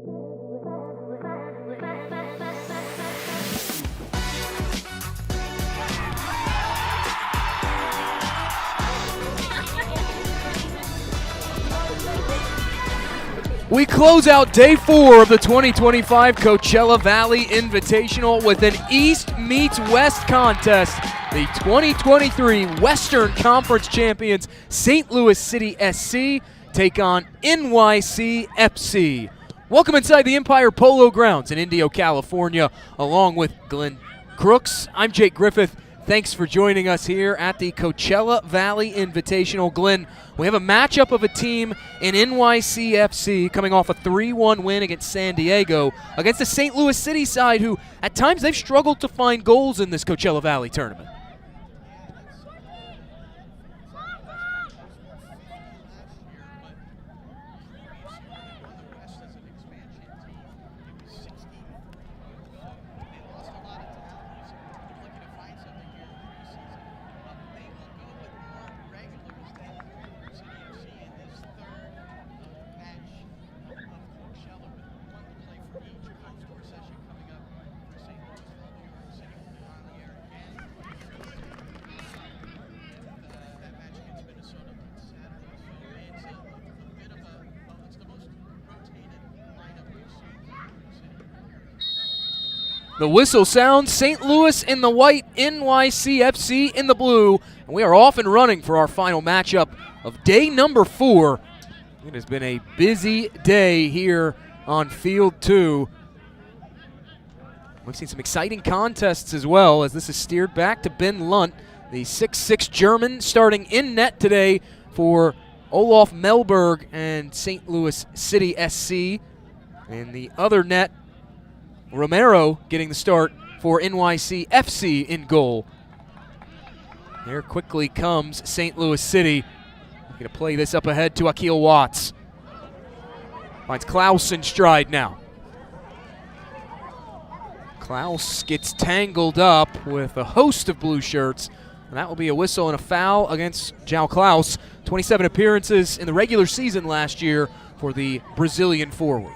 We close out day 4 of the 2025 Coachella Valley Invitational with an East meets West contest. The 2023 Western Conference champions St. Louis City SC take on NYC FC. Welcome inside the Empire Polo Grounds in Indio, California, along with Glenn Crooks. I'm Jake Griffith. Thanks for joining us here at the Coachella Valley Invitational. Glenn, we have a matchup of a team in NYCFC coming off a 3-1 win against San Diego against the St. Louis City side who at times they've struggled to find goals in this Coachella Valley tournament. The whistle sounds, St. Louis in the white, NYCFC in the blue, and we are off and running for our final matchup of day number 4. It has been a busy day here on Field 2. We've seen some exciting contests as well as this is steered back to Ben Lunt, the 6'6 German, starting in net today for Olaf Melberg and St. Louis City SC. And the other net, Romero getting the start for NYC FC in goal. There quickly comes St. Louis City. Going to play this up ahead to Akil Watts. Finds Klaus in stride now. Klaus gets tangled up with a host of blue shirts, and that will be a whistle and a foul against João Klaus. 27 appearances in the regular season last year for the Brazilian forward.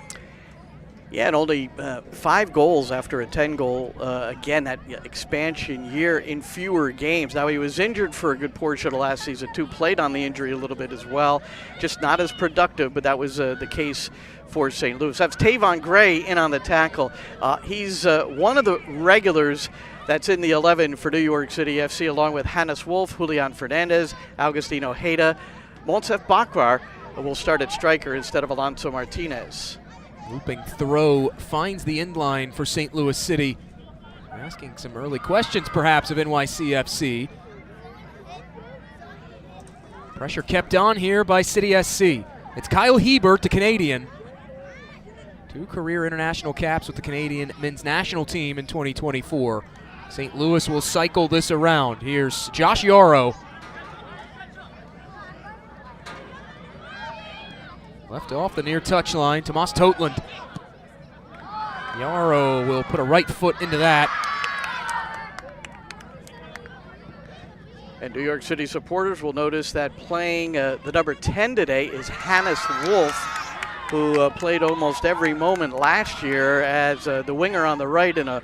Yeah, and only 5 goals after a 10-goal, again, that expansion year in fewer games. Now, he was injured for a good portion of last season, too. Played on the injury a little bit as well. Just not as productive, but that was the case for St. Louis. That's Tavon Gray in on the tackle. He's one of the regulars that's in the 11 for New York City FC, along with Hannes Wolf, Julian Fernandez, Augustino Heda. Monsef Bakrar will start at striker instead of Alonso Martinez. Looping throw finds the end line for St. Louis City. Asking some early questions perhaps of NYCFC. Pressure kept on here by City SC. It's Kyle Hebert, the Canadian. 2 career international caps with the Canadian men's national team in 2024. St. Louis will cycle this around. Here's Josh Yarrow. Left off the near touchline, Tomas Totland. Yarrow will put a right foot into that. And New York City supporters will notice that playing the number 10 today is Hannes Wolf, who played almost every moment last year as the winger on the right in a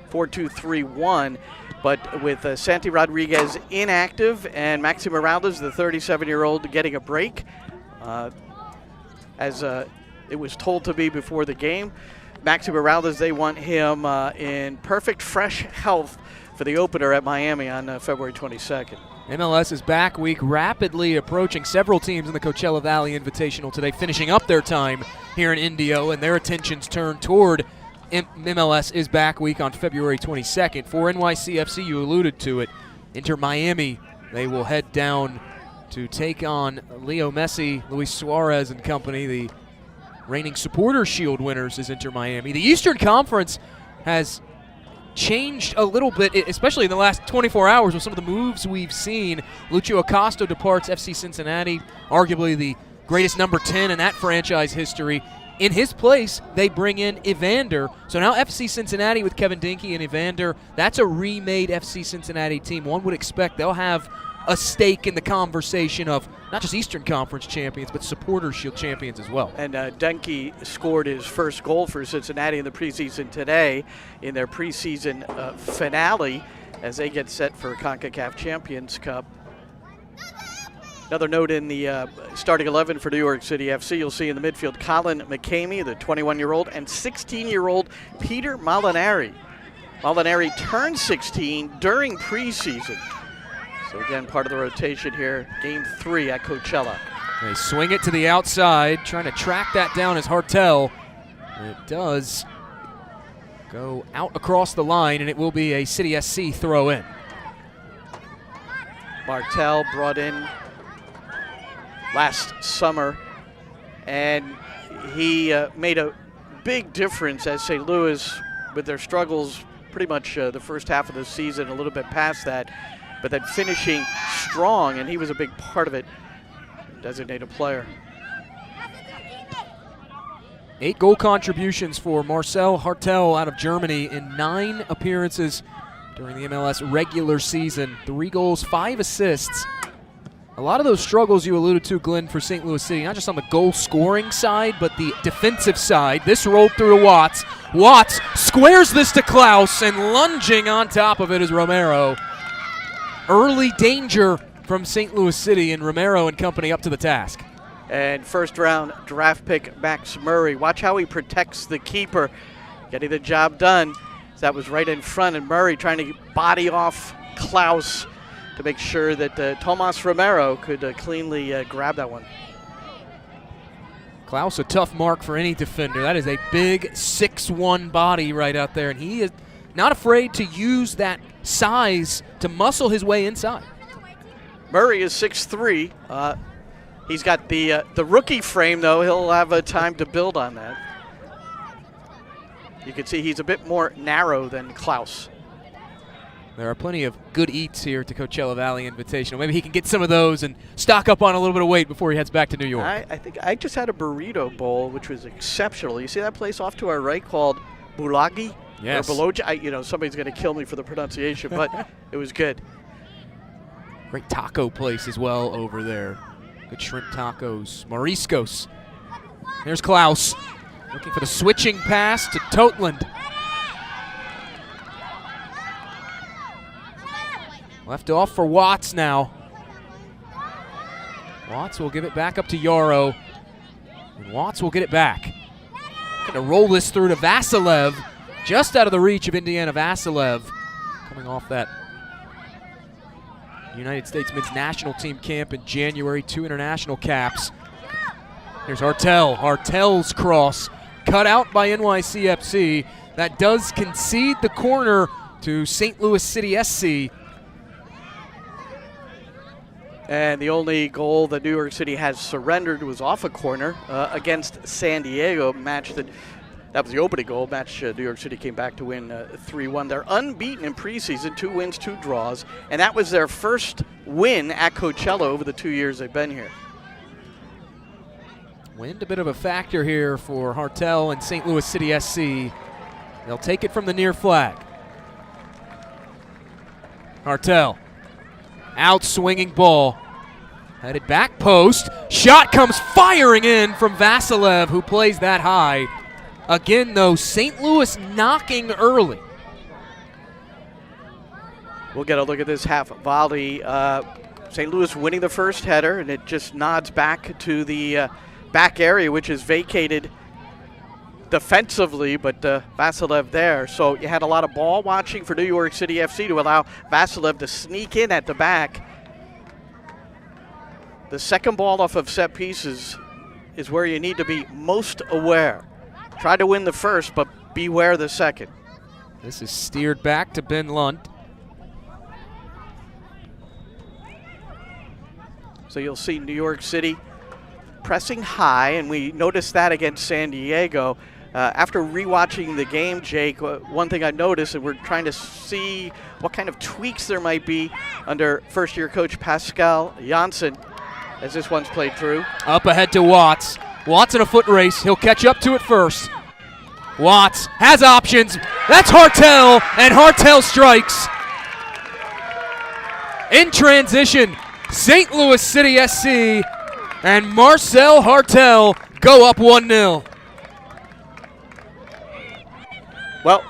4-2-3-1. But with Santi Rodriguez inactive and Maxi Morales, the 37-year-old, getting a break, as it was told to be before the game. Maxi Morales, they want him in perfect, fresh health for the opener at Miami on February 22nd. MLS's back week rapidly approaching. Several teams in the Coachella Valley Invitational today finishing up their time here in Indio, and their attentions turn toward MLS is back week on February 22nd. For NYCFC, you alluded to it, Inter Miami, they will head down to take on Leo Messi, Luis Suarez and company. The reigning Supporters Shield winners is Inter Miami. The Eastern Conference has changed a little bit, especially in the last 24 hours with some of the moves we've seen. Lucio Acosta departs FC Cincinnati, arguably the greatest number 10 in that franchise history. In his place, they bring in Evander. So now FC Cincinnati with Kevin Dinky and Evander, that's a remade FC Cincinnati team. One would expect they'll have a stake in the conversation of not just Eastern Conference champions, but Supporters Shield champions as well. And Denke scored his first goal for Cincinnati in the preseason today in their preseason finale as they get set for CONCACAF Champions Cup. Another note in the starting 11 for New York City FC, you'll see in the midfield Colin McCamey, the 21-year-old, and 16-year-old Peter Molinari. Molinari turned 16 during preseason. So again, part of the rotation here, game 3 at Coachella. They swing it to the outside, trying to track that down as Hartel. And it does go out across the line, and it will be a City SC throw in. Martel brought in last summer, and he made a big difference as St. Louis, with their struggles pretty much the first half of the season, a little bit past that, but then finishing strong, and he was a big part of it, designated player. 8 goal contributions for Marcel Hartel out of Germany in 9 appearances during the MLS regular season. 3 goals, 5 assists. A lot of those struggles you alluded to, Glenn, for St. Louis City, not just on the goal-scoring side, but the defensive side. This rolled through to Watts. Watts squares this to Klaus, and lunging on top of it is Romero. Early danger from St. Louis City, and Romero and company up to the task. And first-round draft pick Max Murray. Watch how he protects the keeper, getting the job done. That was right in front, and Murray trying to body off Klaus to make sure that Tomas Romero could cleanly grab that one. Klaus, a tough mark for any defender. That is a big 6'1" body right out there, and he is not afraid to use that size to muscle his way inside. Murray is 6'3". He's got the rookie frame, though. He'll have time to build on that. You can see he's a bit more narrow than Klaus. There are plenty of good eats here at the Coachella Valley Invitational. Maybe he can get some of those and stock up on a little bit of weight before he heads back to New York. I think I just had a burrito bowl, which was exceptional. You see that place off to our right called Bulagi? Yes. Or Bologna. Somebody's going to kill me for the pronunciation, but it was good. Great taco place as well over there. Good shrimp tacos. Mariscos. There's Klaus looking for the switching pass to Totland. Left off for Watts now. Watts will give it back up to Yarrow. And Watts will get it back. Going to roll this through to Vasilev. Just out of the reach of Indiana Vasilev. Coming off that United States men's national team camp in January. 2 international caps. Here's Hartel. Hartel's cross. Cut out by NYCFC. That does concede the corner to St. Louis City SC. And the only goal that New York City has surrendered was off a corner against San Diego, match that was the opening goal, match New York City came back to win 3-1. They're unbeaten in preseason, 2 wins, 2 draws, and that was their first win at Coachella over the 2 years they've been here. Wind a bit of a factor here for Hartel and St. Louis City SC. They'll take it from the near flag. Hartel. Out swinging ball. Headed back post. Shot comes firing in from Vasilev, who plays that high. Again, though, St. Louis knocking early. We'll get a look at this half volley. St. Louis winning the first header, and it just nods back to the back area, which is vacated defensively, but Vasilev there. So you had a lot of ball watching for New York City FC to allow Vasilev to sneak in at the back. The second ball off of set pieces is where you need to be most aware. Try to win the first, but beware the second. This is steered back to Ben Lunt. So you'll see New York City pressing high, and we noticed that against San Diego. After rewatching the game, Jake, one thing I noticed, and we're trying to see what kind of tweaks there might be under first-year coach Pascal Janssen as this one's played through. Up ahead to Watts. Watts in a foot race. He'll catch up to it first. Watts has options. That's Hartel, and Hartel strikes. In transition, St. Louis City SC and Marcel Hartel go up 1-0. Well,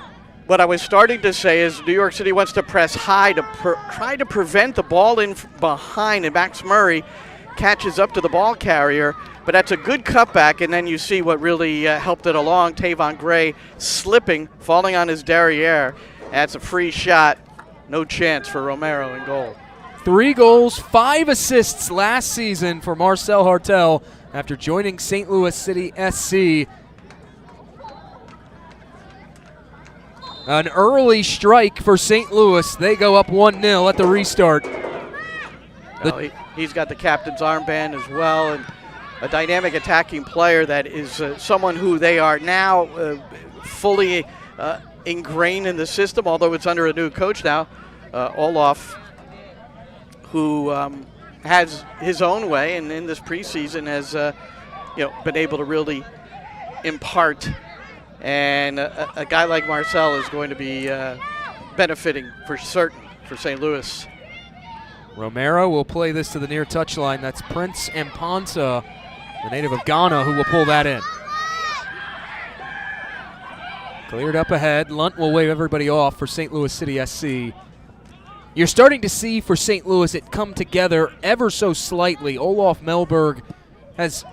what I was starting to say is New York City wants to press high to try to prevent the ball in behind, and Max Murray catches up to the ball carrier, but that's a good cutback, and then you see what really helped it along. Tavon Gray slipping, falling on his derriere. That's a free shot. No chance for Romero in goal. 3 goals, 5 assists last season for Marcel Hartel after joining St. Louis City SC. An early strike for St. Louis. They go up 1-0 at the restart. He's got the captain's armband as well, and a dynamic attacking player that is someone who they are now fully ingrained in the system, although it's under a new coach now, Olaf, who has his own way, and in this preseason has been able to really impart. And a guy like Marcel is going to be benefiting for certain for St. Louis. Romero will play this to the near touchline. That's Prince Mpansa, the native of Ghana, who will pull that in. Cleared up ahead. Lunt will wave everybody off for St. Louis City SC. You're starting to see for St. Louis it come together ever so slightly. Olaf Melberg has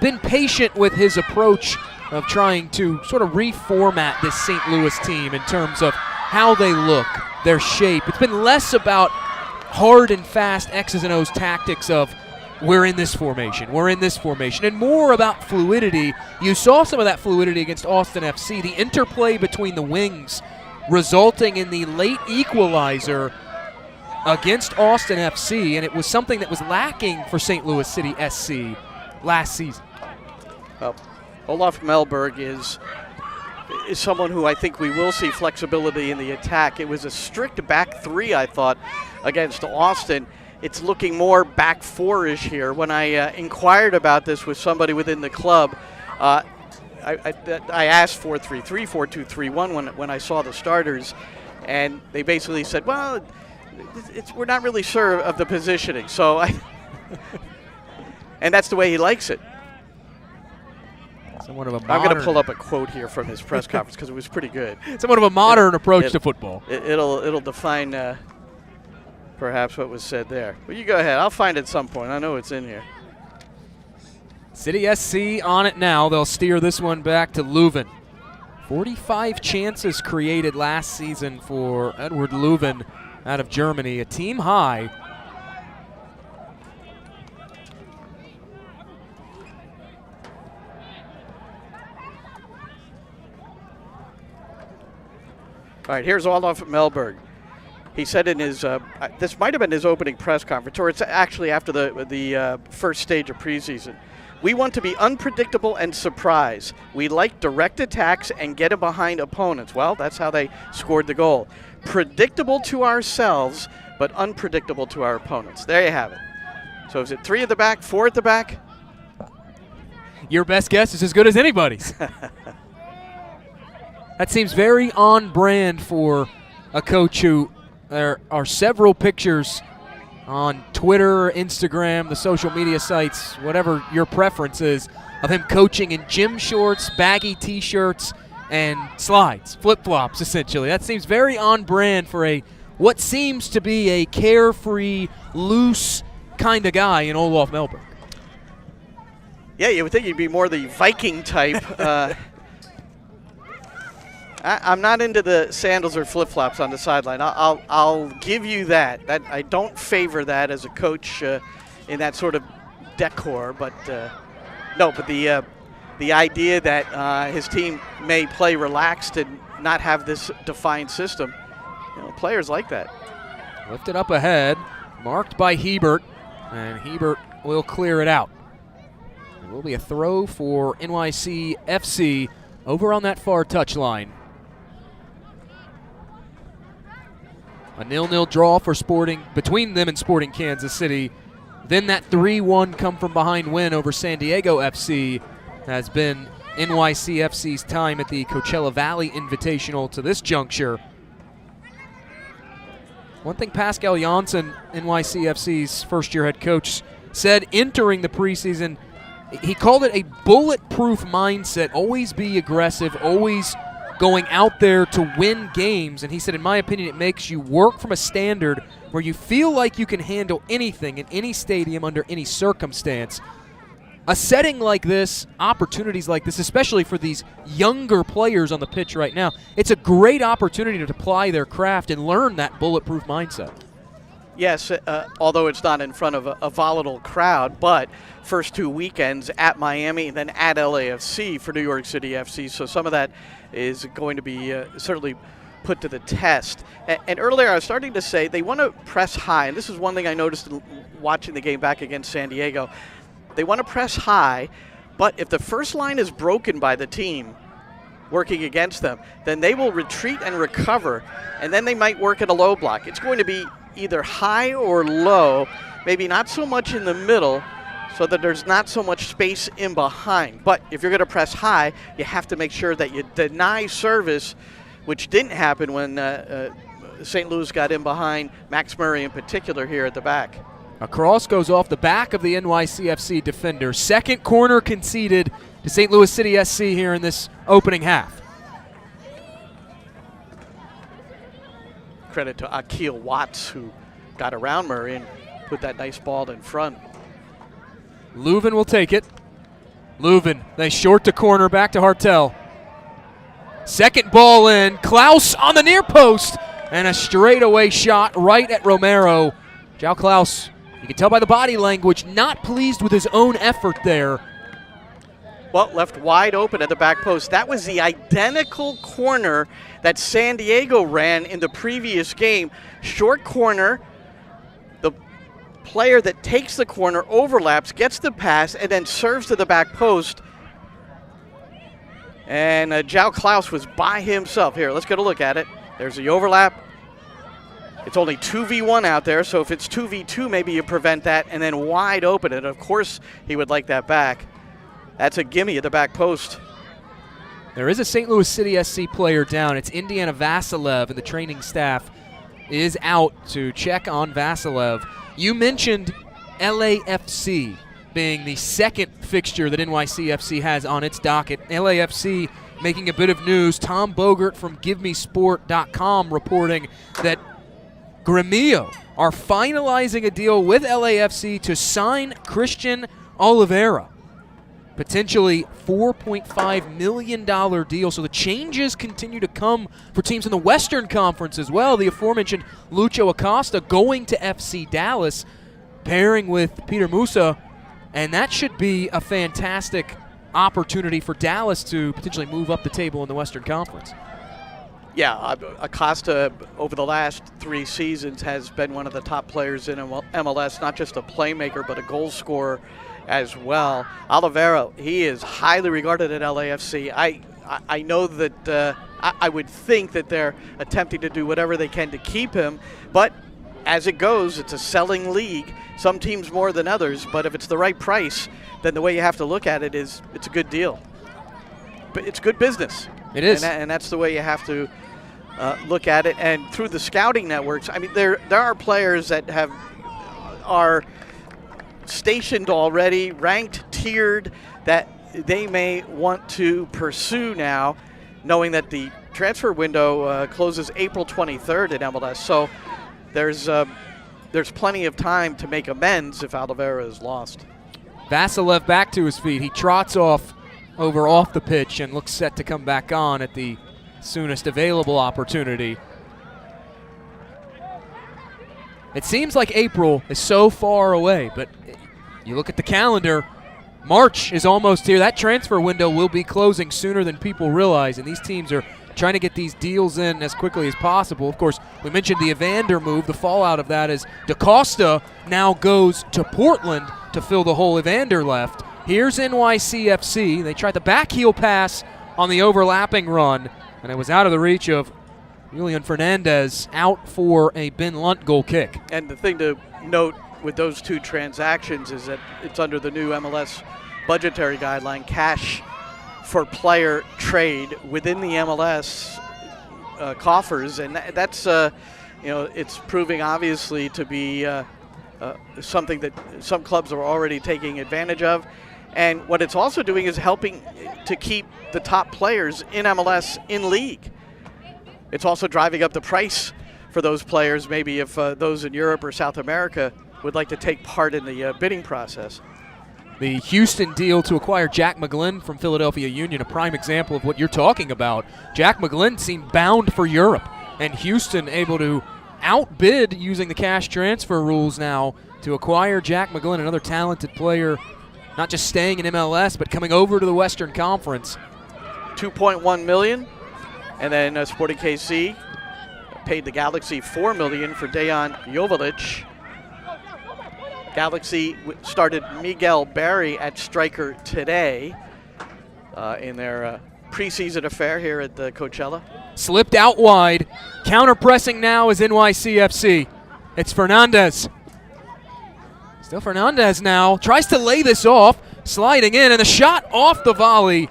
been patient with his approach of trying to sort of reformat this St. Louis team in terms of how they look, their shape. It's been less about hard and fast X's and O's tactics of we're in this formation, and more about fluidity. You saw some of that fluidity against Austin FC, the interplay between the wings resulting in the late equalizer against Austin FC, and it was something that was lacking for St. Louis City SC last season. Olaf Melberg is someone who I think we will see flexibility in the attack. It was a strict back 3, I thought, against Austin. It's looking more back 4-ish here. When I inquired about this with somebody within the club, I asked 4-3-3, 4-2-3-1 when I saw the starters, and they basically said, well, we're not really sure of the positioning. So and that's the way he likes it. Somewhat of a I'm going to pull up a quote here from his press conference because it was pretty good. Somewhat of a modern approach to football. It'll define perhaps what was said there. Well, you go ahead. I'll find it at some point. I know it's in here. City SC on it now. They'll steer this one back to Leuven. 45 chances created last season for Edward Leuven out of Germany, a team high. All right, here's Olaf Melberg. He said in his, this might have been his opening press conference, or it's actually after the first stage of preseason. We want to be unpredictable and surprise. We like direct attacks and get it behind opponents. Well, that's how they scored the goal. Predictable to ourselves, but unpredictable to our opponents. There you have it. So is it 3 at the back, 4 at the back? Your best guess is as good as anybody's. That seems very on brand for a coach who there are several pictures on Twitter, Instagram, the social media sites, whatever your preference is, of him coaching in gym shorts, baggy T-shirts, and slides, flip-flops, essentially. That seems very on brand for what seems to be a carefree, loose kind of guy in Olaf Melberg. Yeah, you would think he'd be more the Viking type. I'm not into the sandals or flip-flops on the sideline. I'll give you that. I don't favor that as a coach in that sort of decor. But no, but the idea that his team may play relaxed and not have this defined system, players like that. Lifted up ahead, marked by Hebert, and Hebert will clear it out. It will be a throw for NYC FC over on that far touchline. A 0-0 draw for Sporting between them and Sporting Kansas City. Then that 3-1 come from behind win over San Diego FC has been NYC FC's time at the Coachella Valley Invitational to this juncture. One thing Pascal Janssen, NYCFC's first-year head coach, said entering the preseason, he called it a bulletproof mindset. Always be aggressive, always going out there to win games. And he said, in my opinion, it makes you work from a standard where you feel like you can handle anything in any stadium under any circumstance. A setting like this, opportunities like this, especially for these younger players on the pitch right now, it's a great opportunity to apply their craft and learn that bulletproof mindset. Yes, although it's not in front of a volatile crowd, but first 2 weekends at Miami and then at LAFC for New York City FC. So some of that is going to be certainly put to the test. And earlier I was starting to say they want to press high, and this is one thing I noticed watching the game back against San Diego. They want to press high, but if the first line is broken by the team working against them, then they will retreat and recover, and then they might work at a low block. It's going to be either high or low, maybe not so much in the middle, so that there's not so much space in behind. But if you're going to press high, you have to make sure that you deny service, which didn't happen when St. Louis got in behind Max Murray in particular here at the back. A cross goes off the back of the NYCFC defender. Second corner conceded to St. Louis City SC here in this opening half. Credit to Akil Watts, who got around Murray and put that nice ball in front. Leuven will take it. Leuven, they short to corner, back to Hartel. Second ball in. Klaus on the near post, and a straightaway shot right at Romero. João Klaus, you can tell by the body language, not pleased with his own effort there. Well, left wide open at the back post. That was the identical corner that San Diego ran in the previous game. Short corner, the player that takes the corner overlaps, gets the pass, and then serves to the back post. And João Klaus was by himself. Here, let's get a look at it. There's the overlap. It's only 2v1 out there, so if it's 2v2, maybe you prevent that, and then wide open. And, of course, he would like that back. That's a gimme at the back post. There is a St. Louis City SC player down. It's Indiana Vasilev, and the training staff is out to check on Vasilev. You mentioned LAFC being the second fixture that NYCFC has on its docket. LAFC making a bit of news. Tom Bogert from GiveMeSport.com reporting that Gremio are finalizing a deal with LAFC to sign Christian Oliveira. Potentially $4.5 million deal. So the changes continue to come for teams in the Western Conference as well. The aforementioned Lucho Acosta going to FC Dallas, pairing with Peter Musa, and that should be a fantastic opportunity for Dallas to potentially move up the table in the Western Conference. Yeah, Acosta over the last 3 seasons has been one of the top players in MLS, not just a playmaker, but a goal scorer as well. Oliveira, he is highly regarded at LAFC. I know that I would think that they're attempting to do whatever they can to keep him, but as it goes, it's a selling league. Some teams more than others, but if it's the right price, then the way you have to look at it is it's a good deal. But it's good business. It is. And that's the way you have to look at it. And through the scouting networks, I mean, there are players that are stationed already, ranked, tiered, that they may want to pursue now, knowing that the transfer window closes April 23rd at MLS. So there's plenty of time to make amends if Oliveira is lost. Vasilev back to his feet. He trots off the pitch and looks set to come back on at the soonest available opportunity. It seems like April is so far away, but you look at the calendar, March is almost here. That transfer window will be closing sooner than people realize, and these teams are trying to get these deals in as quickly as possible. Of course, we mentioned the Evander move. The fallout of that is DaCosta now goes to Portland to fill the hole Evander left. Here's NYCFC. They tried the back heel pass on the overlapping run, and it was out of the reach of Julian Fernandez, out for a Ben Lunt goal kick. And the thing to note with those two transactions is that it's under the new MLS budgetary guideline, cash for player trade within the MLS coffers, and that's it's proving obviously to be something that some clubs are already taking advantage of. And what it's also doing is helping to keep the top players in MLS in league. It's also driving up the price for those players, maybe if those in Europe or South America would like to take part in the bidding process. The Houston deal to acquire Jack McGlynn from Philadelphia Union, a prime example of what you're talking about. Jack McGlynn seemed bound for Europe, and Houston able to outbid using the cash transfer rules now to acquire Jack McGlynn, another talented player, not just staying in MLS, but coming over to the Western Conference. $2.1 million, and then Sporting KC paid the Galaxy $4 million for Dejan Joveljic. Galaxy started Miguel Barry at striker today in their preseason affair here at the Coachella. Slipped out wide. Counter-pressing now is NYCFC. It's Fernandez. Still Fernandez now. Tries to lay this off. Sliding in, and the shot off the volley.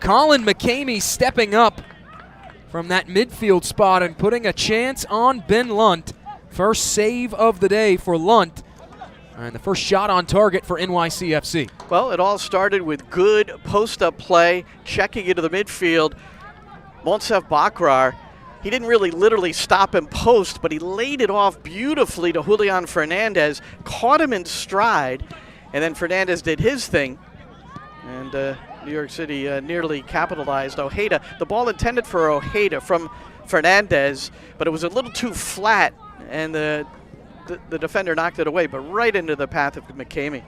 Colin McCamey stepping up from that midfield spot and putting a chance on Ben Lunt. First save of the day for Lunt. And the first shot on target for NYCFC. Well, it all started with good post-up play, checking into the midfield. Monsef Bakrar, he didn't really literally stop and post, but he laid it off beautifully to Julian Fernandez, caught him in stride, and then Fernandez did his thing. And New York City nearly capitalized. Ojeda, the ball intended for Ojeda from Fernandez, but it was a little too flat, and the defender knocked it away, but right into the path of McCamey.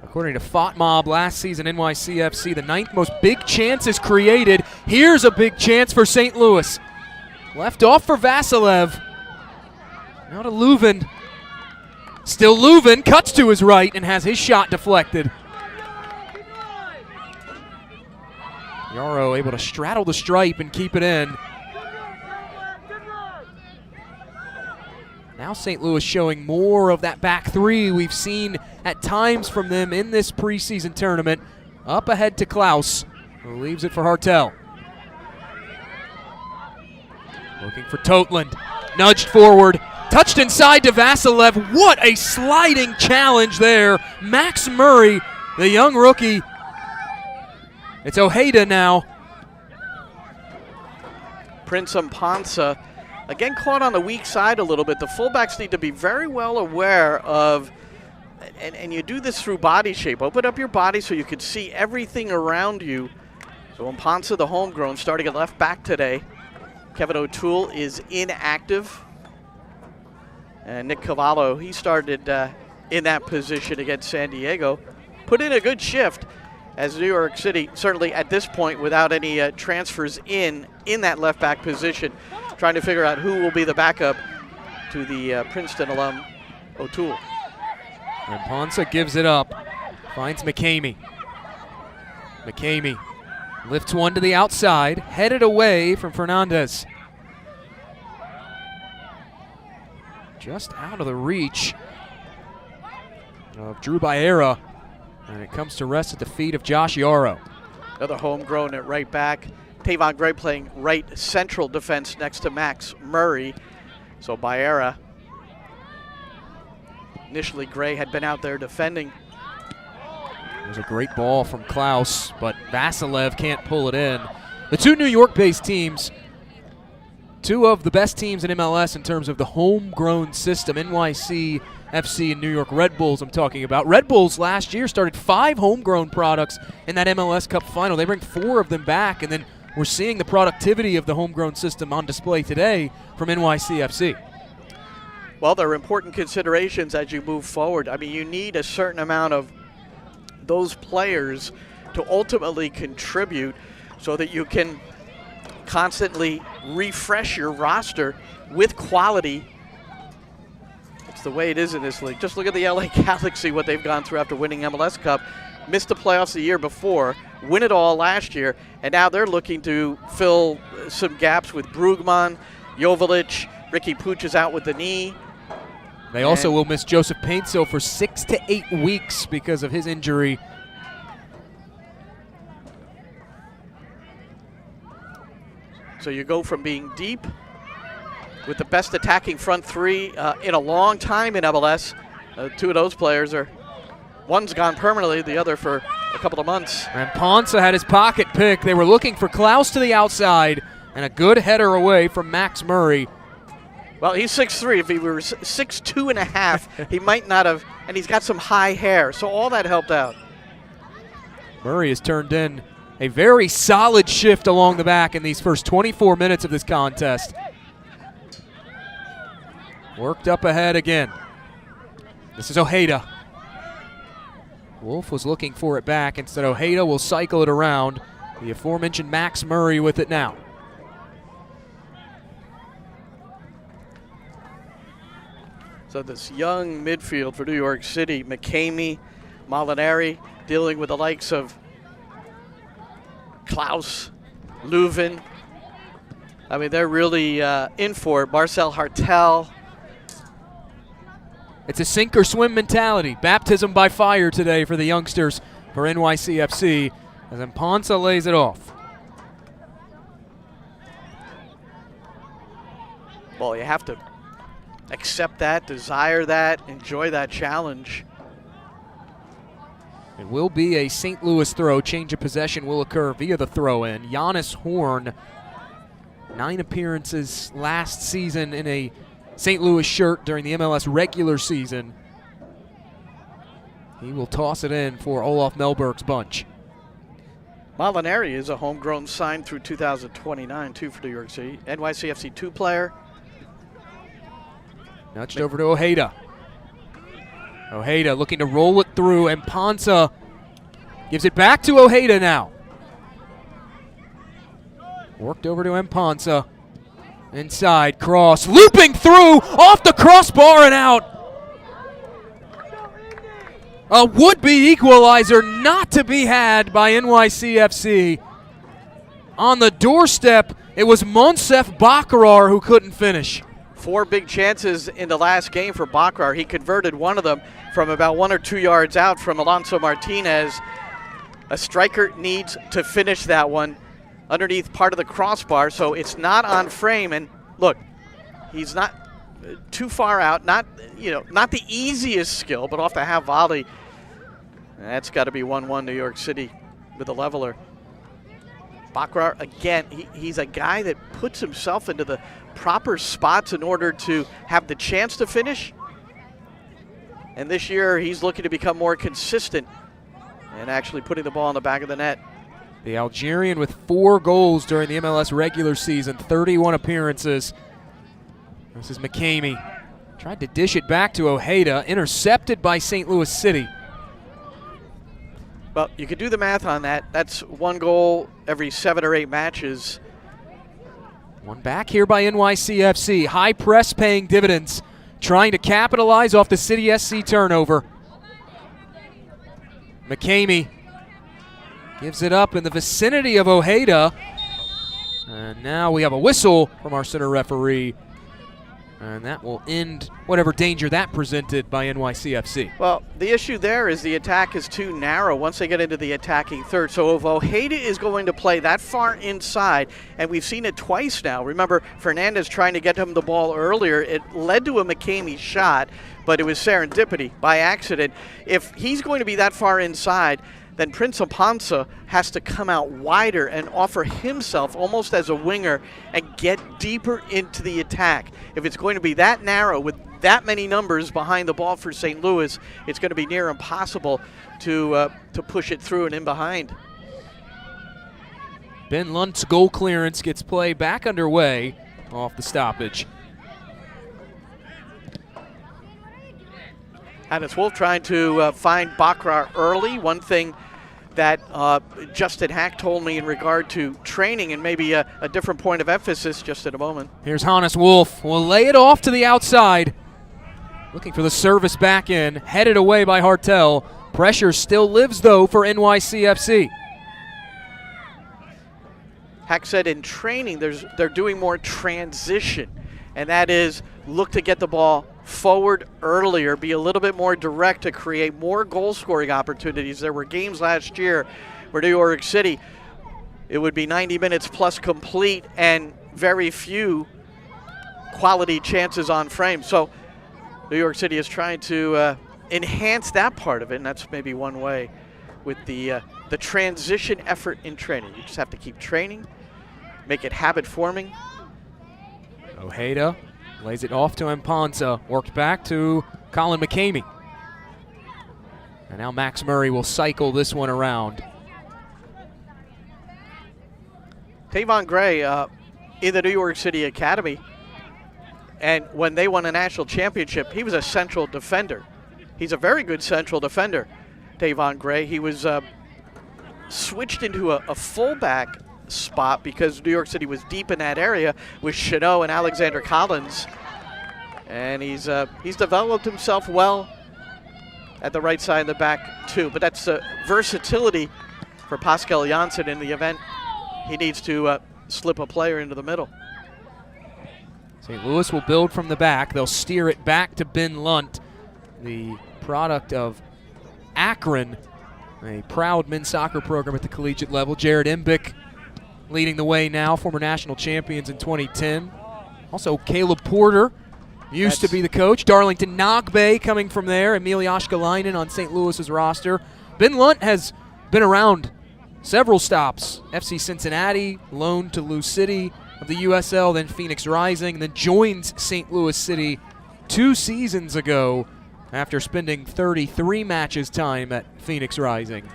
According to FOTMob, last season NYCFC, the 9th most big chances created. Here's a big chance for St. Louis. Left off for Vasilev. Now to Leuven. Still Leuven, cuts to his right and has his shot deflected. Yarrow able to straddle the stripe and keep it in. Now St. Louis showing more of that back three we've seen at times from them in this preseason tournament. Up ahead to Klaus, who leaves it for Hartel. Looking for Totland. Nudged forward. Touched inside to Vasilev. What a sliding challenge there. Max Murray, the young rookie. It's Ojeda now. Prince Mpansa, again caught on the weak side a little bit. The fullbacks need to be very well aware of, and you do this through body shape. Open up your body so you can see everything around you. So Mpansa, the homegrown, starting at left back today. Kevin O'Toole is inactive. And Nick Cavallo, he started in that position against San Diego. Put in a good shift as New York City, certainly at this point without any transfers in that left back position, trying to figure out who will be the backup to the Princeton alum O'Toole. And Ponsa gives it up, finds McCamey. McCamey lifts one to the outside, headed away from Fernandez. Just out of the reach of Drew Baera, and it comes to rest at the feet of Josh Yarrow. Another homegrown at right back. Tavon Gray playing right central defense next to Max Murray. So Baera, initially Gray had been out there defending. There's a great ball from Klaus, but Vasilev can't pull it in. The two New York-based teams, two of the best teams in MLS in terms of the homegrown system, NYC FC and New York Red Bulls I'm talking about. Red Bulls last year started 5 homegrown products in that MLS Cup final. They bring 4 of them back, and then we're seeing the productivity of the homegrown system on display today from NYCFC. Well, there are important considerations as you move forward. I mean, you need a certain amount of those players to ultimately contribute so that you can constantly refresh your roster with quality. It's the way it is in this league. Just look at the LA Galaxy, what they've gone through after winning MLS Cup. Missed the playoffs the year before, win it all last year, and now they're looking to fill some gaps with Brugman, Joveljic, Ricky Puig is out with the knee. They also will miss Joseph Paintsil for 6 to 8 weeks because of his injury. So you go from being deep with the best attacking front three in a long time in MLS. Two of those players one's gone permanently, the other for a couple of months. And Ponce had his pocket pick. They were looking for Klaus to the outside, and a good header away from Max Murray. Well, he's 6'3". If he were 6'2 and a half, he might not have, and he's got some high hair, so all that helped out. Murray has turned in a very solid shift along the back in these first 24 minutes of this contest. Worked up ahead again. This is Ojeda. Wolf was looking for it back. Instead, Ojeda will cycle it around. The aforementioned Max Murray with it now. So this young midfield for New York City, McCamey, Molinari, dealing with the likes of Klaus, Leuven. I mean, they're really in for it. Marcel Hartel. It's a sink or swim mentality. Baptism by fire today for the youngsters for NYCFC as Ponce lays it off. Well, you have to accept that, desire that, enjoy that challenge. It will be a St. Louis throw. Change of possession will occur via the throw-in. Giannis Horn, 9 appearances last season in a St. Louis shirt during the MLS regular season. He will toss it in for Olaf Melberg's bunch. Molinari is a homegrown sign through 2029, too, for New York City. NYCFC 2-player. Nudged over to Ojeda. Ojeda looking to roll it through, and Ponce gives it back to Ojeda now. Worked over to Ponce. Inside, cross, looping through, off the crossbar and out. A would-be equalizer not to be had by NYCFC. On the doorstep, it was Monsef Bakarar who couldn't finish. 4 big chances in the last game for Bakarar. He converted one of them from about 1 or 2 yards out from Alonso Martinez. A striker needs to finish that one underneath part of the crossbar, so it's not on frame. And look, he's not too far out, not the easiest skill, but off the half volley. That's got to be 1-1 New York City with a leveler. Bakarar, again, he's a guy that puts himself into the proper spots in order to have the chance to finish. And this year, he's looking to become more consistent and actually putting the ball in the back of the net. The Algerian with 4 goals during the MLS regular season, 31 appearances. This is McCamey. Tried to dish it back to Ojeda, intercepted by St. Louis City. Well, you could do the math on that. That's 1 goal every 7 or 8 matches. One back here by NYCFC. High press paying dividends, trying to capitalize off the City SC turnover. McCamey gives it up in the vicinity of Ojeda. And now we have a whistle from our center referee. And that will end whatever danger that presented by NYCFC. Well, the issue there is the attack is too narrow once they get into the attacking third. So if Ojeda is going to play that far inside, and we've seen it twice now. Remember, Fernandez trying to get him the ball earlier. It led to a McCamey shot, but it was serendipity by accident. If he's going to be that far inside, then Prince Ponce has to come out wider and offer himself almost as a winger and get deeper into the attack. If it's going to be that narrow with that many numbers behind the ball for St. Louis, it's going to be near impossible to push it through and in behind. Ben Lunt's goal clearance gets play back underway off the stoppage. Hannes Wolf trying to find Bakarar early. One thing that Justin Hack told me in regard to training, and maybe a different point of emphasis just in a moment. Here's Hannes Wolf. Will lay it off to the outside. Looking for the service back in. Headed away by Hartel. Pressure still lives, though, for NYCFC. Hack said in training they're doing more transition, and that is look to get the ball forward earlier, be a little bit more direct to create more goal-scoring opportunities. There were games last year where New York City, it would be 90 minutes plus complete and very few quality chances on frame. So New York City is trying to enhance that part of it, and that's maybe one way with the transition effort in training. You just have to keep training, make it habit forming. Ojeda lays it off to Mponsa, worked back to Colin McCamey. And now Max Murray will cycle this one around. Tavon Gray in the New York City Academy, and when they won a national championship, he was a central defender. He's a very good central defender, Tavon Gray. He was switched into a fullback spot because New York City was deep in that area with Chanot and Alexander Collins, and he's developed himself well at the right side of the back too. But that's versatility for Pascal Janssen in the event he needs to slip a player into the middle. St. Louis will build from the back. They'll steer it back to Ben Lunt, the product of Akron, a proud men's soccer program at the collegiate level. Jared Embick leading the way now, former national champions in 2010. Also Caleb Porter used to be the coach. Darlington Nagbe coming from there. Emil Jashkalainen on St. Louis's roster. Ben Lunt has been around several stops. FC Cincinnati, loaned to Lou City of the USL, then Phoenix Rising, then joins St. Louis City 2 seasons ago after spending 33 matches time at Phoenix Rising.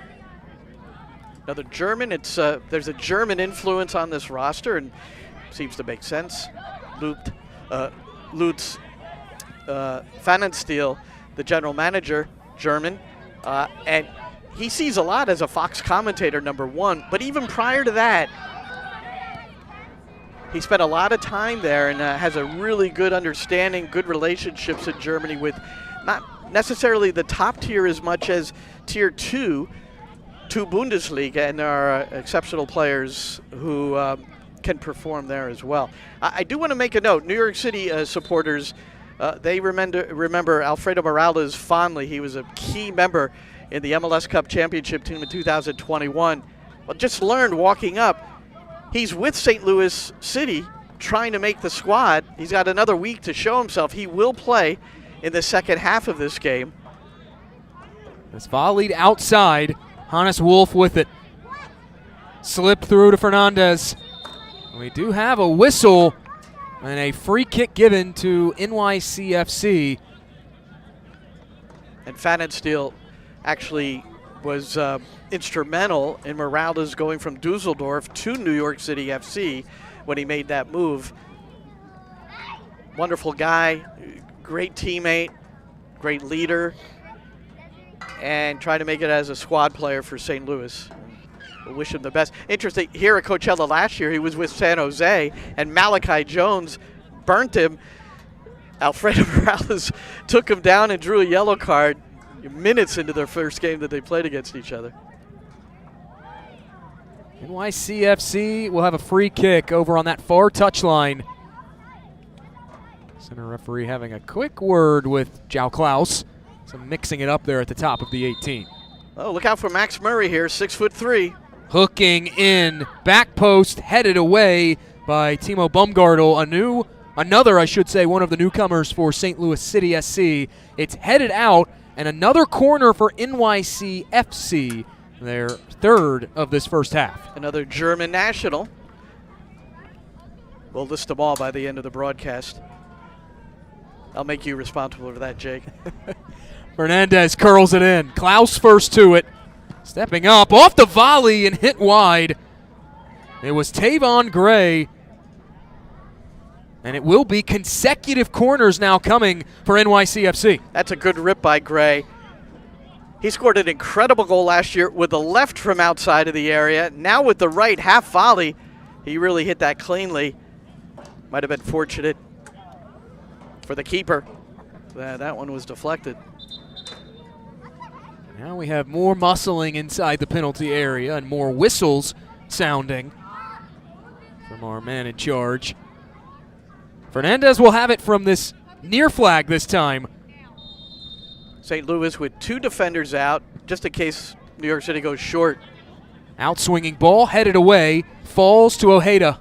Another German. There's a German influence on this roster, and seems to make sense. Lutz Pfannenstiel, the general manager, German, and he sees a lot as a Fox commentator, number one. But even prior to that, he spent a lot of time there and has a really good understanding, good relationships in Germany with not necessarily the top tier as much as tier 2 Bundesliga, and there are exceptional players who can perform there as well. I do want to make a note. New York City supporters, they remember Alfredo Morales fondly. He was a key member in the MLS Cup championship team in 2021. Well, just learned walking up, he's with St. Louis City trying to make the squad. He's got another week to show himself. He will play in the second half of this game. It's volleyed outside. Hannes Wolf with it. Slip through to Fernandez. We do have a whistle and a free kick given to NYCFC. And Pfannenstiel actually was instrumental in Morales going from Dusseldorf to New York City FC when he made that move. Wonderful guy, great teammate, great leader, and trying to make it as a squad player for St. Louis. We'll wish him the best. Interesting, here at Coachella last year, he was with San Jose, and Malachi Jones burnt him. Alfredo Morales took him down and drew a yellow card minutes into their first game that they played against each other. NYCFC will have a free kick over on that far touchline. Center referee having a quick word with Joao Klaus. So mixing it up there at the top of the 18. Oh, look out for Max Murray here, 6'3". Hooking in, back post, headed away by Timo Baumgartel. Another, I should say, one of the newcomers for St. Louis City SC. It's headed out, and another corner for NYCFC, their third of this first half. Another German national. We'll list them all by the end of the broadcast. I'll make you responsible for that, Jake. Fernandez curls it in. Klaus first to it. Stepping up, off the volley and hit wide. It was Tavon Gray. And it will be consecutive corners now coming for NYCFC. That's a good rip by Gray. He scored an incredible goal last year with the left from outside of the area. Now with the right half volley, he really hit that cleanly. Might have been fortunate for the keeper. That one was deflected. Now we have more muscling inside the penalty area and more whistles sounding from our man in charge. Fernandez will have it from this near flag this time. St. Louis with 2 defenders out, just in case New York City goes short. Outswinging ball, headed away, falls to Ojeda.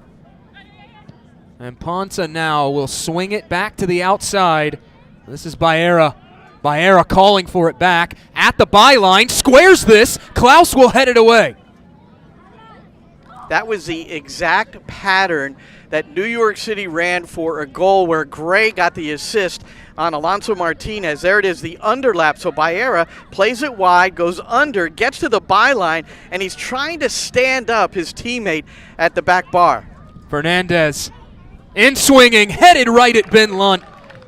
And Ponsa now will swing it back to the outside. This is Baera. Baera calling for it back at the byline, squares this. Klaus will head it away. That was the exact pattern that New York City ran for a goal where Gray got the assist on Alonso Martinez. There it is, the underlap. So Baera plays it wide, goes under, gets to the byline, and he's trying to stand up his teammate at the back bar. Fernandez in swinging, headed right at Ben Lunt.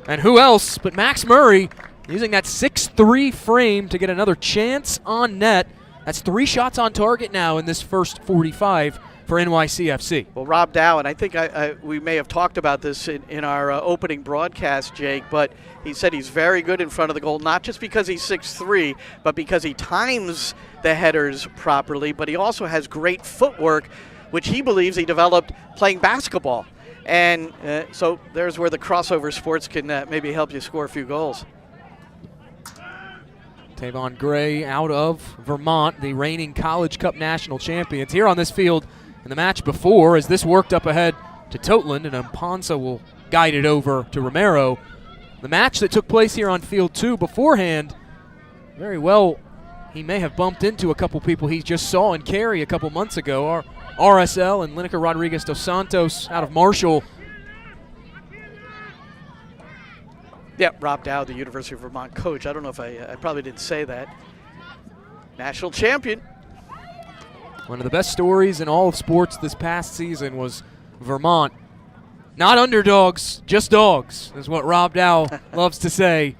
And who else but Max Murray using that 6'3" frame to get another chance on net. That's 3 shots on target now in this first 45 for NYCFC. Well, Rob Dow, and I think we may have talked about this in our opening broadcast, Jake, but he said he's very good in front of the goal, not just because he's 6'3", but because he times the headers properly, but he also has great footwork, which he believes he developed playing basketball. And so there's where the crossover sports can maybe help you score a few goals. Tavon Gray out of Vermont, the reigning College Cup national champions, here on this field in the match before, as this worked up ahead to Totland, and Ponsa will guide it over to Romero. The match that took place here on field 2 beforehand, very well, he may have bumped into a couple people he just saw in Cary a couple months ago. Our RSL and Lineker Rodriguez dos Santos out of Marshall. Yeah, Rob Dow, the University of Vermont coach. I don't know if I probably didn't say that. National champion. One of the best stories in all of sports this past season was Vermont. Not underdogs, just dogs, is what Rob Dow loves to say.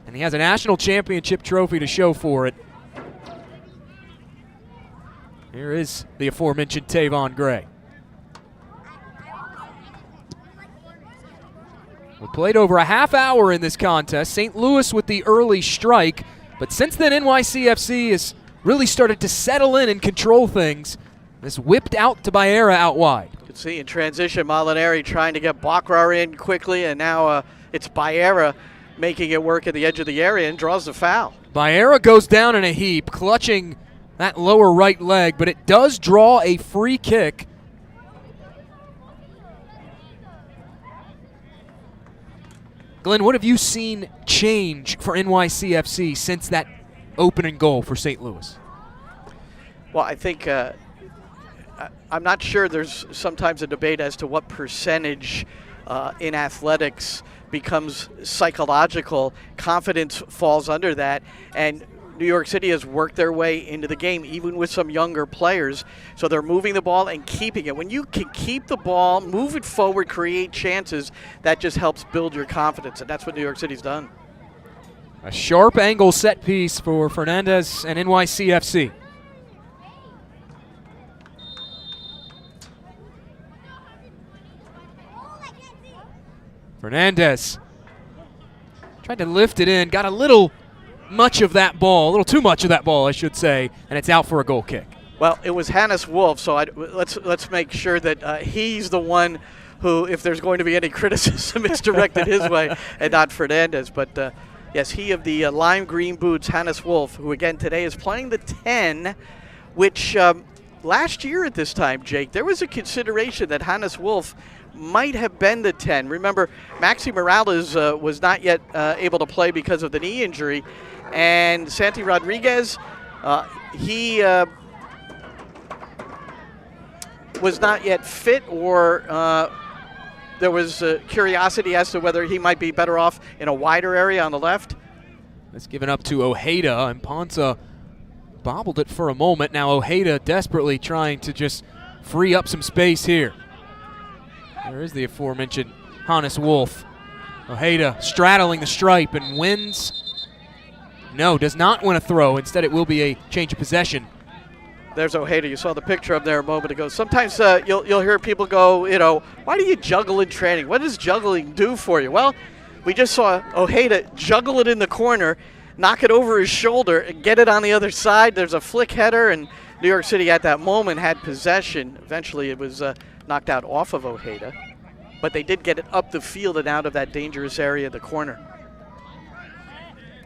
And he has a national championship trophy to show for it. Here is the aforementioned Tavon Gray. We played over a half hour in this contest. St. Louis with the early strike. But since then, NYCFC has really started to settle in and control things. This whipped out to Baera out wide. You can see in transition, Molinari trying to get Bakrar in quickly, and now it's Baera making it work at the edge of the area and draws the foul. Baera goes down in a heap, clutching that lower right leg, but it does draw a free kick. Glenn, what have you seen change for NYCFC since that opening goal for St. Louis? Well, I think I'm not sure. There's sometimes a debate as to what percentage in athletics becomes psychological. Confidence falls under that, and New York City has worked their way into the game, even with some younger players. So they're moving the ball and keeping it. When you can keep the ball, move it forward, create chances, that just helps build your confidence, and that's what New York City's done. A sharp angle set piece for Fernandez and NYCFC. Fernandez tried to lift it in, got a little much of that ball, a little too much of that ball, I should say, and it's out for a goal kick. Well, it was Hannes Wolf, so let's make sure that he's the one who, if there's going to be any criticism, it's directed his way and not Fernandez. But yes, he of the lime green boots, Hannes Wolf, who again today is playing the 10, which last year at this time, Jake, there was a consideration that Hannes Wolf might have been the 10. Remember, Maxi Morales was not yet able to play because of the knee injury, and Santi Rodriguez, he was not yet fit, or there was curiosity as to whether he might be better off in a wider area on the left. It's given up to Ojeda, and Ponsa bobbled it for a moment. Now Ojeda desperately trying to just free up some space here. There is the aforementioned Hannes Wolf. Ojeda straddling the stripe and wins. No, does not win a throw. Instead, it will be a change of possession. There's Ojeda. You saw the picture up there a moment ago. Sometimes you'll hear people go, why do you juggle in training? What does juggling do for you? Well, we just saw Ojeda juggle it in the corner, knock it over his shoulder, and get it on the other side. There's a flick header, and New York City at that moment had possession. Eventually, it was knocked out off of Ojeda, but they did get it up the field and out of that dangerous area, the corner.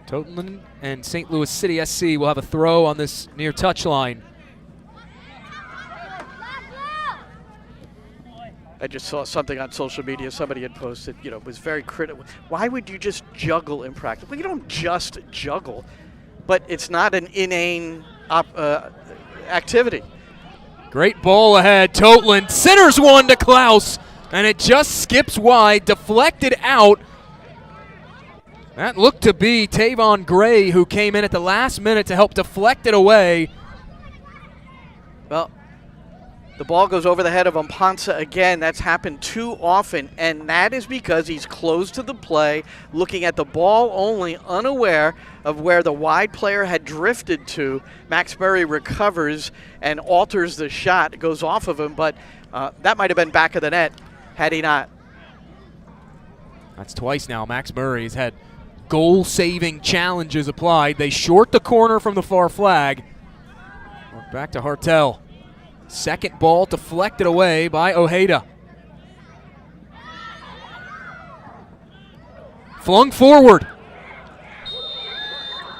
Totland and St. Louis City SC will have a throw on this near touchline. I just saw something on social media. Somebody had posted, was very critical. Why would you just juggle in practice? Well, you don't just juggle, but it's not an inane activity. Great ball ahead. Totland centers one to Klaus, and it just skips wide, deflected out. That looked to be Tavon Gray, who came in at the last minute to help deflect it away. Well, the ball goes over the head of Amponsa again. That's happened too often, and that is because he's close to the play, looking at the ball only, unaware of where the wide player had drifted to. Max Murray recovers and alters the shot. It goes off of him, but that might have been back of the net had he not. That's twice now. Max Murray's had goal-saving challenges applied. They short the corner from the far flag. Back to Hartel. Second ball deflected away by Ojeda. Flung forward.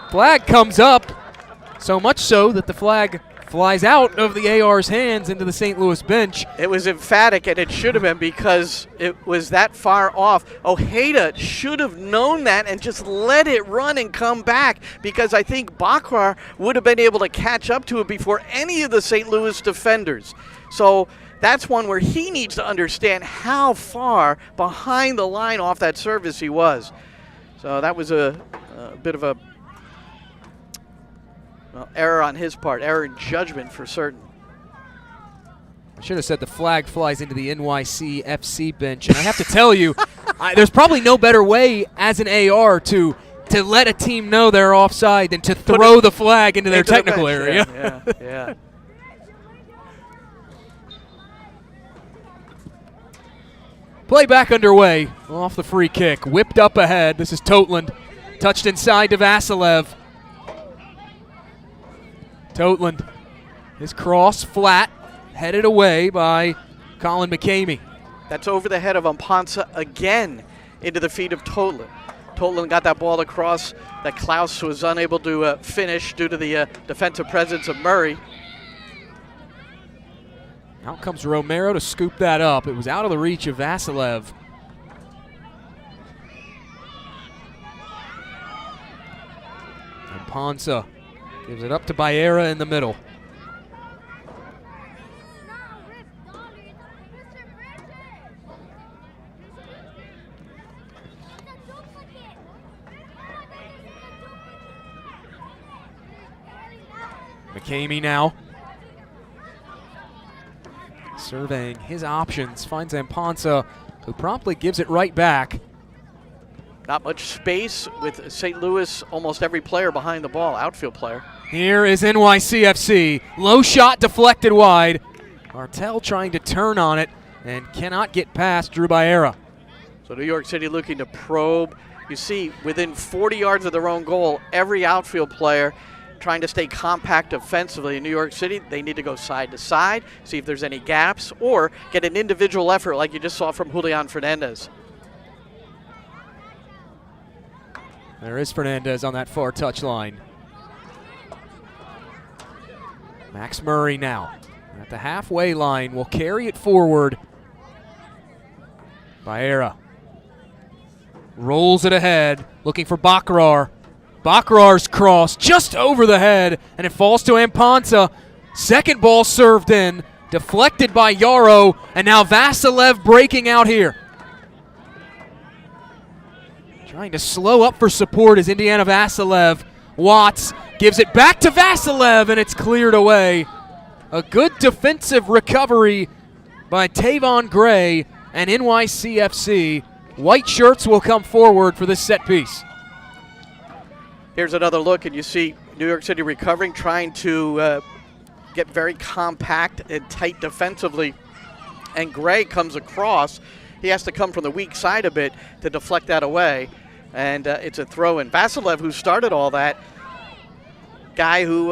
Flag comes up, so much so that the flag flies out of the AR's hands into the St. Louis bench. It was emphatic, and it should have been because it was that far off. Ojeda should have known that and just let it run and come back, because I think Bakrar would have been able to catch up to it before any of the St. Louis defenders. So that's one where he needs to understand how far behind the line off that service he was. So that was a bit of a error on his part, error in judgment for certain. I should have said the flag flies into the NYC FC bench. And I have to tell you, there's probably no better way as an AR to let a team know they're offside than to throw the flag into their technical area. Yeah. Play back underway off the free kick. Whipped up ahead. This is Totland. Touched inside to Vasilev. Totland, his cross flat, headed away by Colin McCamey. That's over the head of Amponsa again into the feet of Totland. Totland got that ball across that Klaus was unable to finish due to the defensive presence of Murray. Out comes Romero to scoop that up. It was out of the reach of Vasilev. Amponsa gives it up to Baera in the middle. McCamey now. Surveying his options, finds Amponsa, who promptly gives it right back. Not much space with St. Louis, almost every player behind the ball, outfield player. Here is NYCFC. Low shot deflected wide. Hartel trying to turn on it and cannot get past Drew Baera. So New York City looking to probe. You see, within 40 yards of their own goal, every outfield player trying to stay compact offensively. In New York City, they need to go side to side, see if there's any gaps, or get an individual effort like you just saw from Julian Fernandez. There is Fernandez on that far touch line. Max Murray now at the halfway line will carry it forward. Baera rolls it ahead, looking for Bakrar. Bakrar's cross just over the head, and it falls to Amponsa. Second ball served in, deflected by Yarrow, and now Vasilev breaking out here. Trying to slow up for support is Indiana Vasilev. Watts gives it back to Vasilev, and it's cleared away. A good defensive recovery by Tavon Gray and NYCFC. White shirts will come forward for this set piece. Here's another look, and you see New York City recovering, trying to get very compact and tight defensively. And Gray comes across. He has to come from the weak side a bit to deflect that away. And it's a throw-in. Vasilev, who started all that, guy who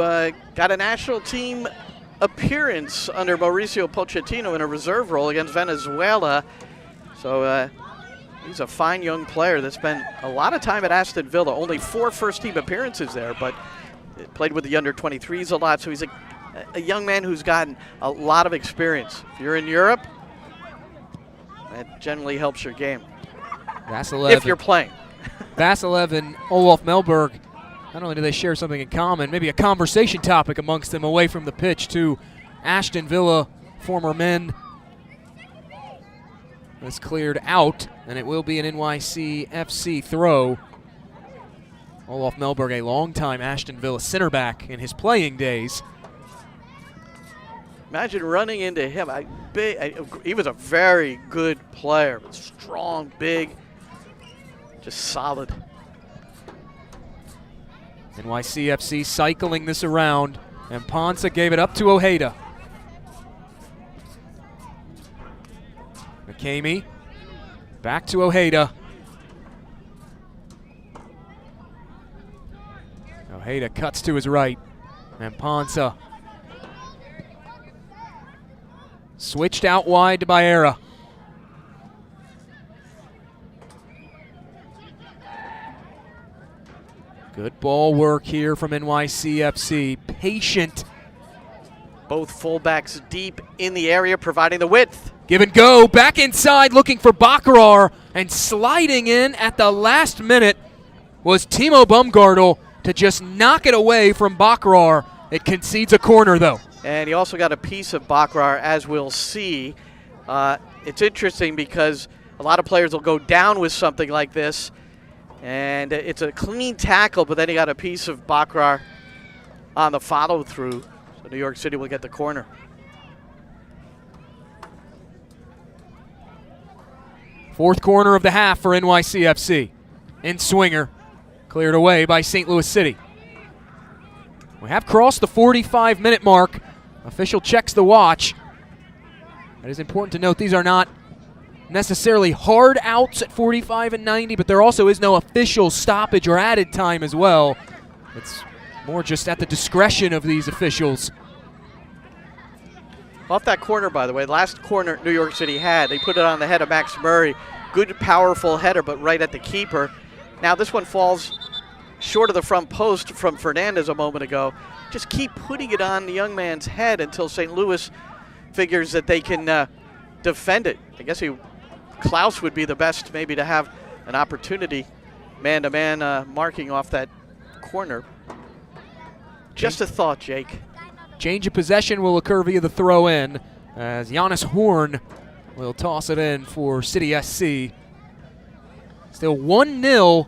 got a national team appearance under Mauricio Pochettino in a reserve role against Venezuela. So he's a fine young player that spent a lot of time at Aston Villa. Only 4 first-team appearances there, but played with the under-23s a lot. So he's a young man who's gotten a lot of experience. If you're in Europe, That generally helps your game. Vassilev. If you're playing. Vassilev and Olaf Melberg, not only do they share something in common, maybe a conversation topic amongst them away from the pitch too. Ashton Villa, former men. That's cleared out, and it will be an NYCFC throw. Olaf Melberg, a longtime Ashton Villa center back in his playing days. Imagine running into him. He was a very good player, strong, big, just solid. NYCFC cycling this around, and Ponsa gave it up to Ojeda. McCamey back to Ojeda. Ojeda cuts to his right, and Ponsa switched out wide to Baera. Good ball work here from NYCFC. Patient. Both fullbacks deep in the area, providing the width. Give and go, back inside looking for Baccarar, and sliding in at the last minute was Timo Bumgartel to just knock it away from Baccarar. It concedes a corner though. And he also got a piece of Baccarar, as we'll see. It's interesting because a lot of players will go down with something like this, and it's a clean tackle, but then he got a piece of Baccarar on the follow-through. So New York City will get the corner. Fourth corner of the half for NYCFC. In swinger, cleared away by St. Louis City. We have crossed the 45-minute mark. Official checks the watch. It is important to note these are not necessarily hard outs at 45 and 90, but there also is no official stoppage or added time as well. It's more just at the discretion of these officials. Off that corner, by the way, last corner New York City had, they put it on the head of Max Murray. Good, powerful header, but right at the keeper. Now this one falls short of the front post from Fernandez a moment ago. Just keep putting it on the young man's head until St. Louis figures that they can defend it. I guess Klaus would be the best maybe to have an opportunity man-to-man marking off that corner. Just a thought, Jake. Change of possession will occur via the throw-in as Giannis Horn will toss it in for City SC. Still 1-0.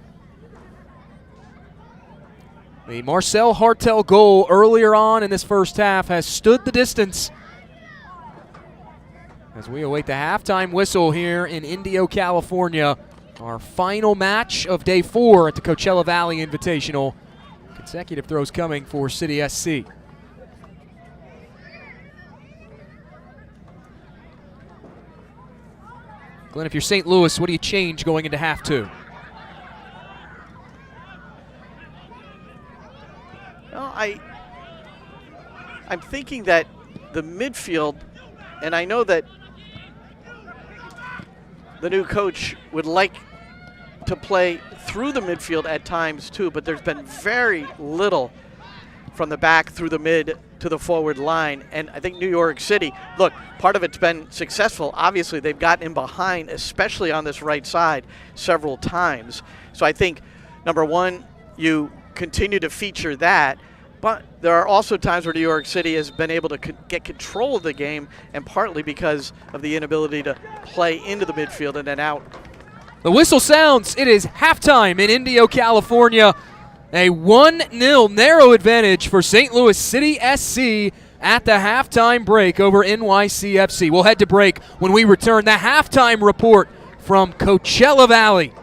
The Marcel Hartel goal earlier on in this first half has stood the distance as we await the halftime whistle here in Indio, California. Our final match of day 4 at the Coachella Valley Invitational. Consecutive throws coming for City SC. Glenn, if you're St. Louis, what do you change going into half 2? Well, I'm thinking that the midfield, and I know that the new coach would like to play through the midfield at times too, but there's been very little from the back through the mid to the forward line. And I think New York City, look, part of it's been successful. Obviously, they've gotten in behind, especially on this right side, several times. So I think, number one, you continue to feature that. But there are also times where New York City has been able to get control of the game, and partly because of the inability to play into the midfield and then out. The whistle sounds. It is halftime in Indio, California. A 1-0 narrow advantage for St. Louis City SC at the halftime break over NYCFC. We'll head to break. When we return, the halftime report from Coachella Valley.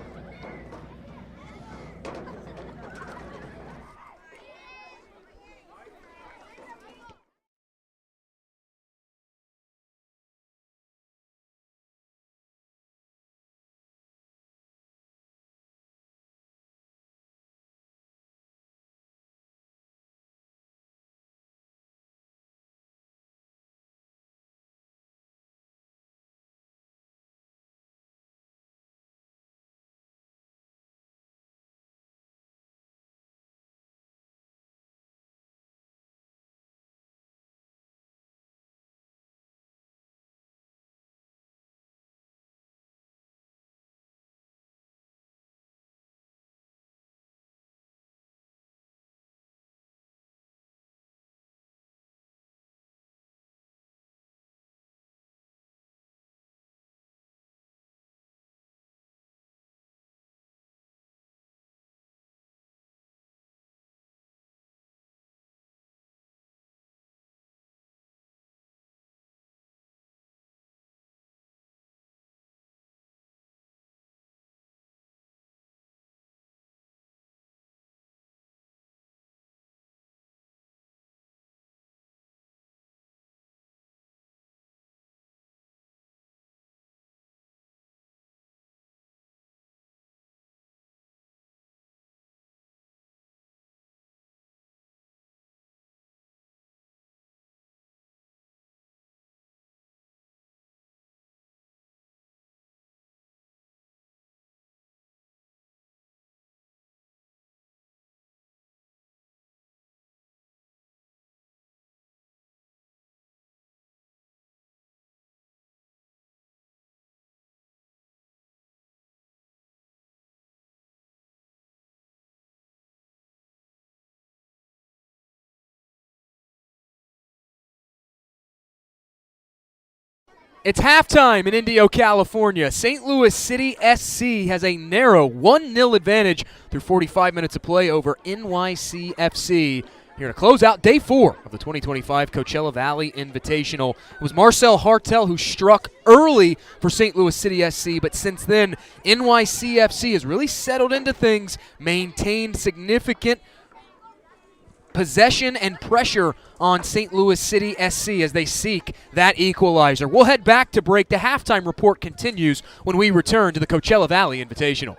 It's halftime in Indio, California. St. Louis City SC has a narrow 1-0 advantage through 45 minutes of play over NYCFC. Here to close out day 4 of the 2025 Coachella Valley Invitational. It was Marcel Hartel who struck early for St. Louis City SC, but since then, NYCFC has really settled into things, maintained significant possession and pressure on St. Louis City SC as they seek that equalizer. We'll head back to break. The halftime report continues when we return to the Coachella Valley Invitational.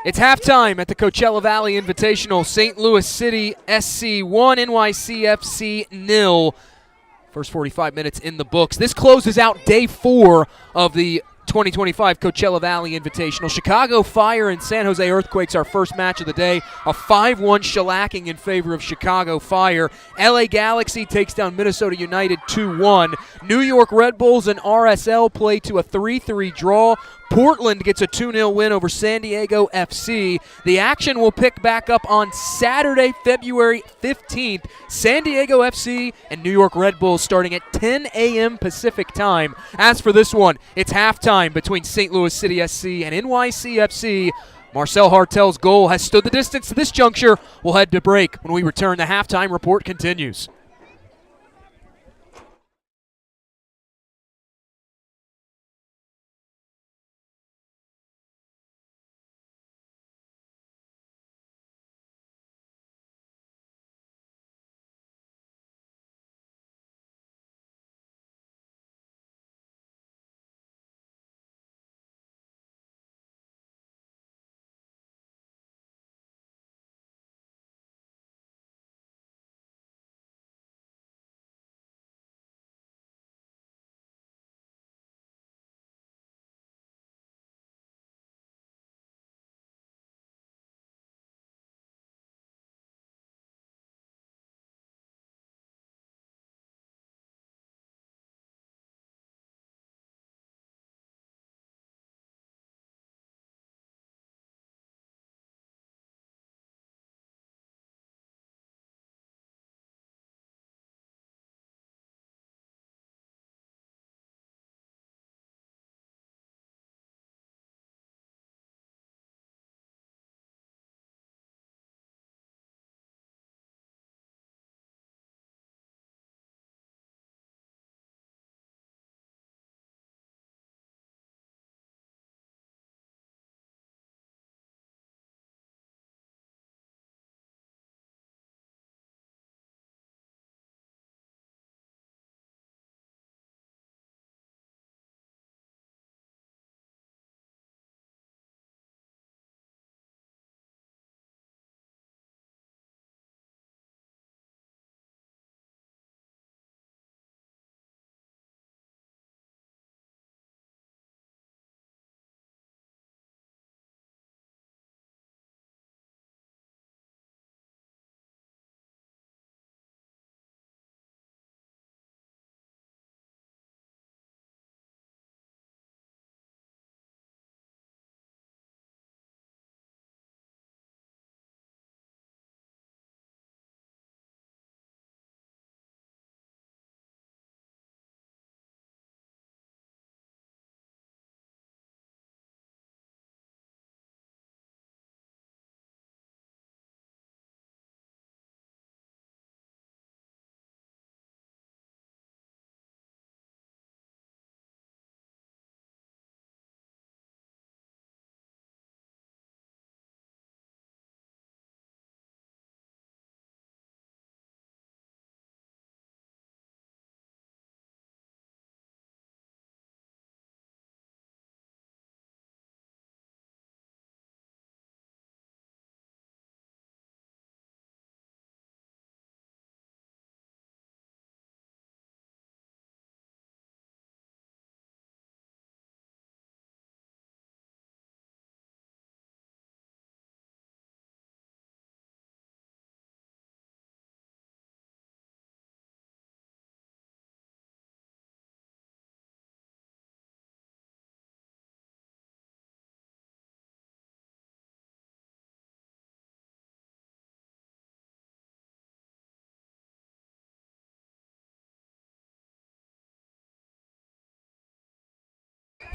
It's halftime at the Coachella Valley Invitational. St. Louis City SC 1, NYCFC 0. First 45 minutes in the books. This closes out day 4 of the 2025 Coachella Valley Invitational. Chicago Fire and San Jose Earthquakes, our first match of the day. A 5-1 shellacking in favor of Chicago Fire. LA Galaxy takes down Minnesota United 2-1. New York Red Bulls and RSL play to a 3-3 draw. Portland gets a 2-0 win over San Diego FC. The action will pick back up on Saturday, February 15th. San Diego FC and New York Red Bulls starting at 10 a.m. Pacific time. As for this one, it's halftime between St. Louis City SC and NYCFC. Marcel Hartel's goal has stood the distance to this juncture. We'll head to break. When we return, the halftime report continues.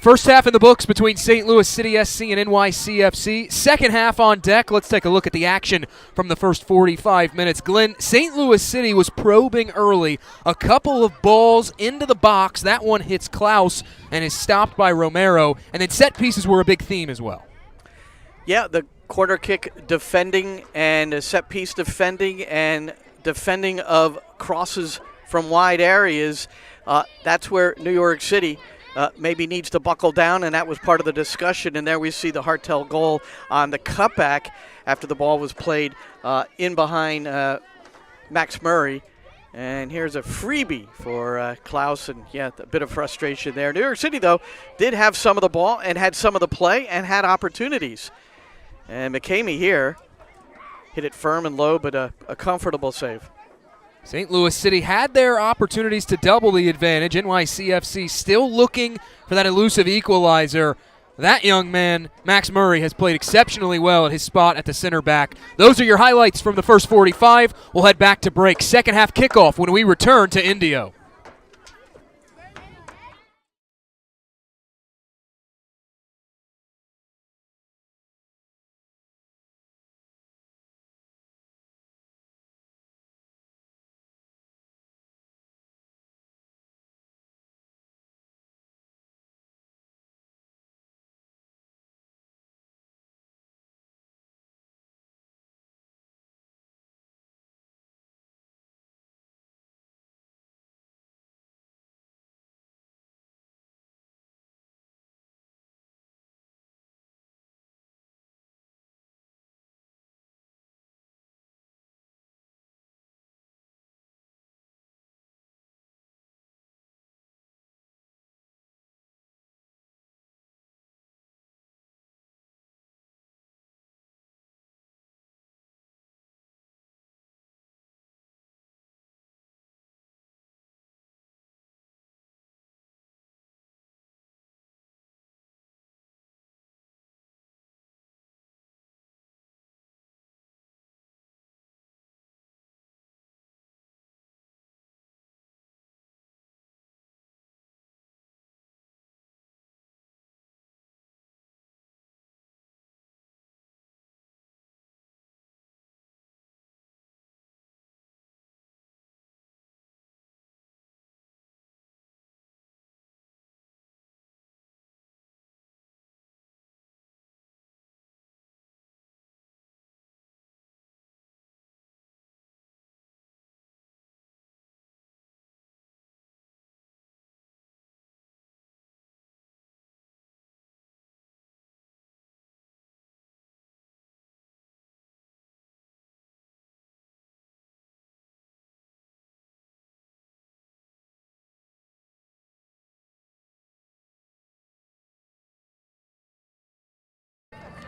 First half in the books between St. Louis City SC and NYCFC. Second half on deck. Let's take a look at the action from the first 45 minutes. Glenn, St. Louis City was probing early. A couple of balls into the box. That one hits Klaus and is stopped by Romero. And then set pieces were a big theme as well. Yeah, the corner kick defending and set piece defending and defending of crosses from wide areas. That's where New York City maybe needs to buckle down, and that was part of the discussion. And there we see the Hartel goal on the cutback after the ball was played in behind Max Murray. And here's a freebie for Klaus, and yeah, a bit of frustration there. New York City, though, did have some of the ball and had some of the play and had opportunities. And McCamey here hit it firm and low, but a comfortable save. St. Louis City had their opportunities to double the advantage. NYCFC still looking for that elusive equalizer. That young man, Max Murray, has played exceptionally well at his spot at the center back. Those are your highlights from the first 45. We'll head back to break. Second half kickoff when we return to Indio.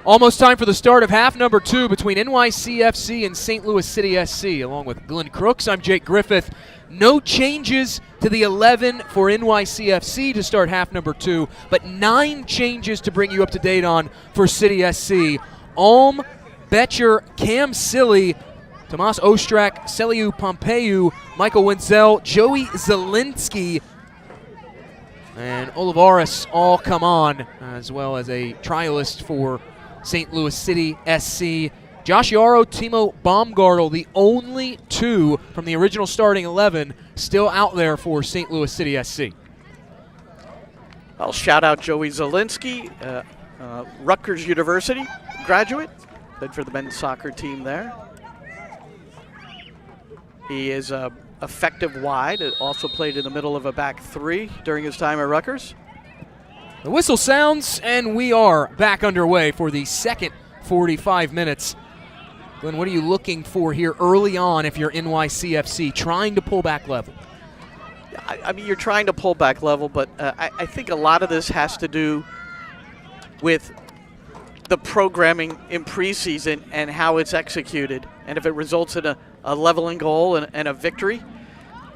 Almost time for the start of half number 2 between NYCFC and St. Louis City SC. Along with Glenn Crooks, I'm Jake Griffith. No changes to the 11 for NYCFC to start half number 2, but 9 changes to bring you up to date on for City SC. Alm, Betcher, Cam Silly, Tomas Ostrak, Celiu Pompeu, Michael Wenzel, Joey Zielinski, and Olivares all come on, as well as a trialist for St. Louis City SC. Josh Yarrow, Timo Baumgartel, the only 2 from the original starting 11 still out there for St. Louis City SC. I'll shout out Joey Zielinski, Rutgers University graduate, played for the men's soccer team there. He is effective wide, also played in the middle of a back 3 during his time at Rutgers. The whistle sounds, and we are back underway for the second 45 minutes. Glenn, what are you looking for here early on if you're NYCFC trying to pull back level? I mean, you're trying to pull back level, but I think a lot of this has to do with the programming in preseason and how it's executed. And if it results in a leveling goal and a victory,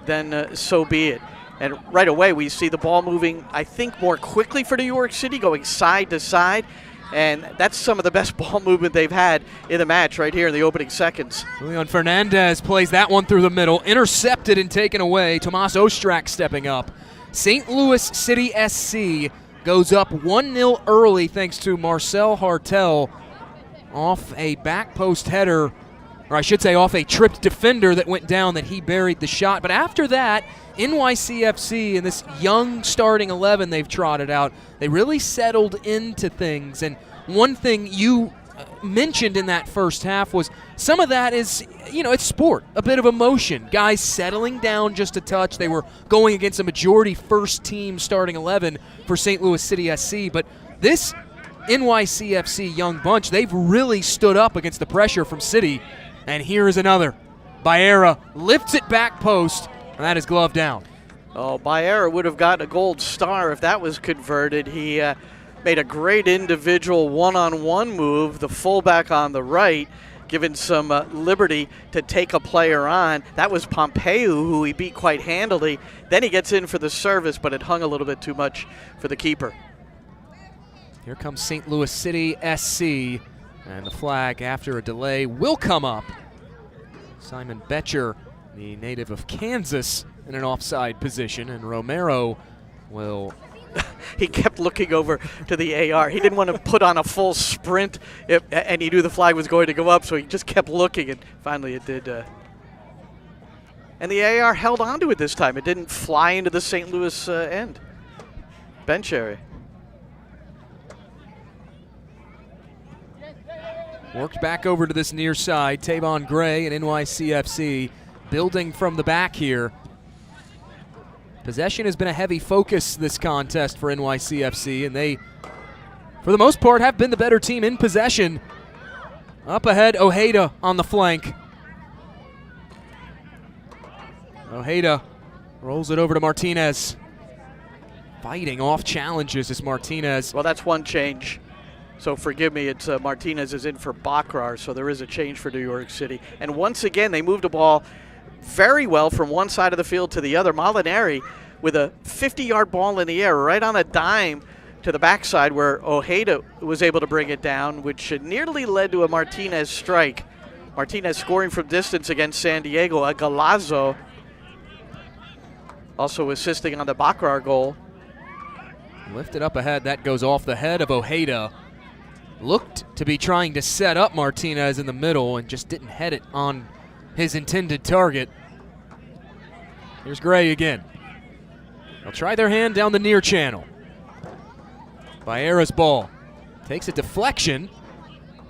then so be it. And right away, we see the ball moving, I think, more quickly for New York City, going side to side. And that's some of the best ball movement they've had in the match right here in the opening seconds. Leon Fernandez plays that one through the middle, intercepted and taken away. Tomas Ostrak stepping up. St. Louis City SC goes up 1-0 early thanks to Marcel Hartel off a back post header, or I should say off a tripped defender that went down that he buried the shot. But after that, NYCFC and this young starting 11 they've trotted out, they really settled into things. And one thing you mentioned in that first half was some of that is, it's sport, a bit of emotion. Guys settling down just a touch. They were going against a majority first team starting 11 for St. Louis City SC. But this NYCFC young bunch, they've really stood up against the pressure from City. And here is another. Baera lifts it back post, and that is gloved down. Oh, Baera would have gotten a gold star if that was converted. He made a great individual one-on-one move, the fullback on the right, given some liberty to take a player on. That was Pompeu, who he beat quite handily. Then he gets in for the service, but it hung a little bit too much for the keeper. Here comes St. Louis City SC, and the flag after a delay will come up. Simon Betcher, the native of Kansas, in an offside position, and Romero will... He kept looking over to the AR. He didn't want to put on a full sprint, and he knew the flag was going to go up, so he just kept looking, and finally it did. And the AR held on to it this time. It didn't fly into the St. Louis end. Bench area. Worked back over to this near side. Tavon Gray and NYCFC building from the back here. Possession has been a heavy focus this contest for NYCFC, and they, for the most part, have been the better team in possession. Up ahead, Ojeda on the flank. Ojeda rolls it over to Martinez. Fighting off challenges is Martinez. Well, that's one change. So forgive me, it's Martinez is in for Bakrar, so there is a change for New York City. And once again, they moved the ball very well from one side of the field to the other. Molinari with a 50-yard ball in the air right on a dime to the backside where Ojeda was able to bring it down, which nearly led to a Martinez strike. Martinez scoring from distance against San Diego. A Galazzo also assisting on the Bakrar goal. Lifted up ahead, that goes off the head of Ojeda. Looked to be trying to set up Martinez in the middle and just didn't head it on his intended target. Here's Gray again. They'll try their hand down the near channel. Baera's ball takes a deflection.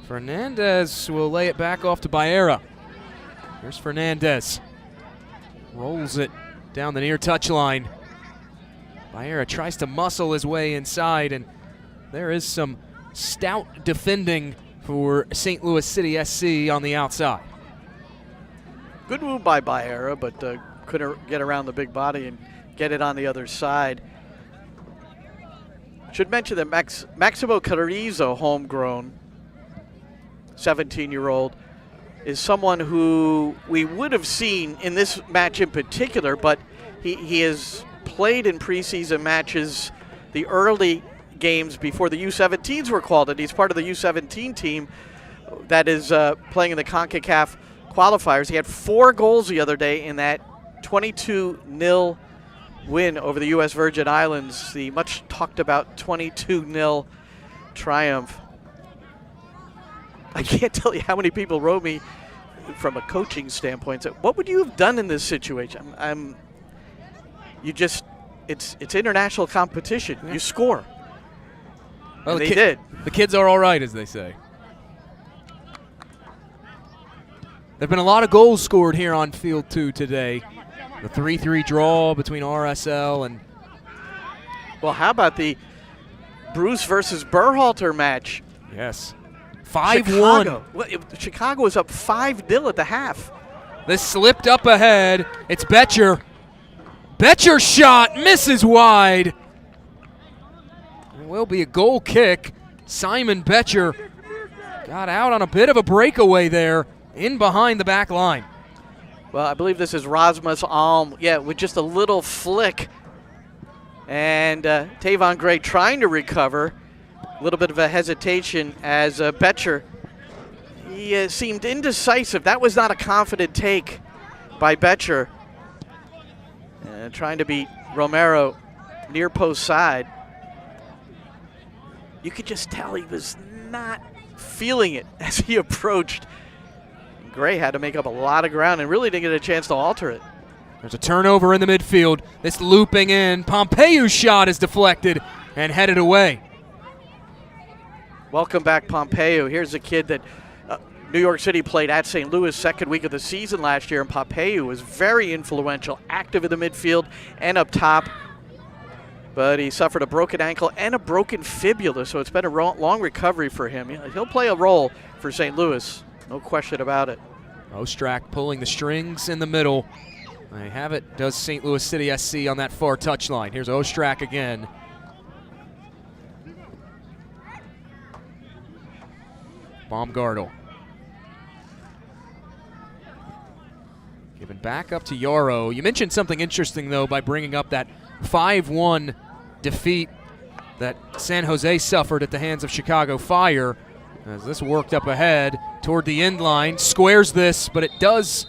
Fernandez will lay it back off to Baera. Here's Fernandez. Rolls it down the near touchline. Baera tries to muscle his way inside, and there is some stout defending for St. Louis City SC on the outside. Good move by Baera, but couldn't get around the big body and get it on the other side. Should mention that Maximo Carrizo, homegrown, 17-year-old, is someone who we would have seen in this match in particular, but he has played in preseason matches, the early games before the U17s were called, and he's part of the U17 team that is playing in the CONCACAF qualifiers. He had 4 goals the other day in that 22-0 win over the U.S. Virgin Islands, the much talked about 22-0 triumph. I can't tell you how many people wrote me from a coaching standpoint. So what would you have done in this situation? It's international competition. Yeah. You score. Well, they did. The kids are all right, as they say. There have been a lot of goals scored here on Field 2 today. The 3-3 draw between RSL and... Well, how about the Bruce versus Berhalter match? Yes. 5-1. Chicago was up 5-0 at the half. This slipped up ahead. It's Betcher. Betcher's shot misses wide. It will be a goal kick. Simon Betcher got out on a bit of a breakaway there, in behind the back line. Well, I believe this is Rasmus Alm. Yeah, with just a little flick. And Tavon Gray trying to recover. A little bit of a hesitation as Betcher, he seemed indecisive. That was not a confident take by Betcher. Trying to beat Romero near post side. You could just tell he was not feeling it as he approached. Gray had to make up a lot of ground and really didn't get a chance to alter it. There's a turnover in the midfield. This looping in. Pompeyu's shot is deflected and headed away. Welcome back, Pompeu. Here's a kid that New York City played at St. Louis second week of the season last year, and Pompeu was very influential, active in the midfield and up top. But he suffered a broken ankle and a broken fibula, so it's been a long recovery for him. He'll play a role for St. Louis, no question about it. Ostrak pulling the strings in the middle. They have it, does St. Louis City SC on that far touchline. Here's Ostrak again. Baumgartel. Given back up to Yarrow. You mentioned something interesting, though, by bringing up that 5-1 defeat that San Jose suffered at the hands of Chicago Fire. As this worked up ahead toward the end line, squares this, but it does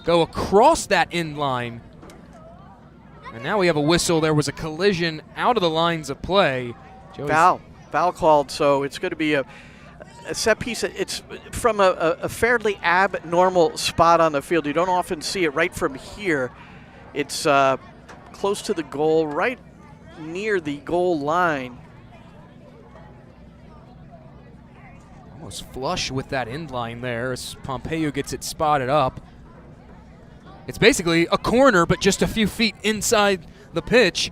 go across that end line. And now we have a whistle. There was a collision out of the lines of play. Foul called, so it's going to be a set piece. It's from a fairly abnormal spot on the field. You don't often see it right from here. It's close to the goal, right near the goal line. Almost flush with that end line there as Pompeu gets it spotted up. It's basically a corner, but just a few feet inside the pitch.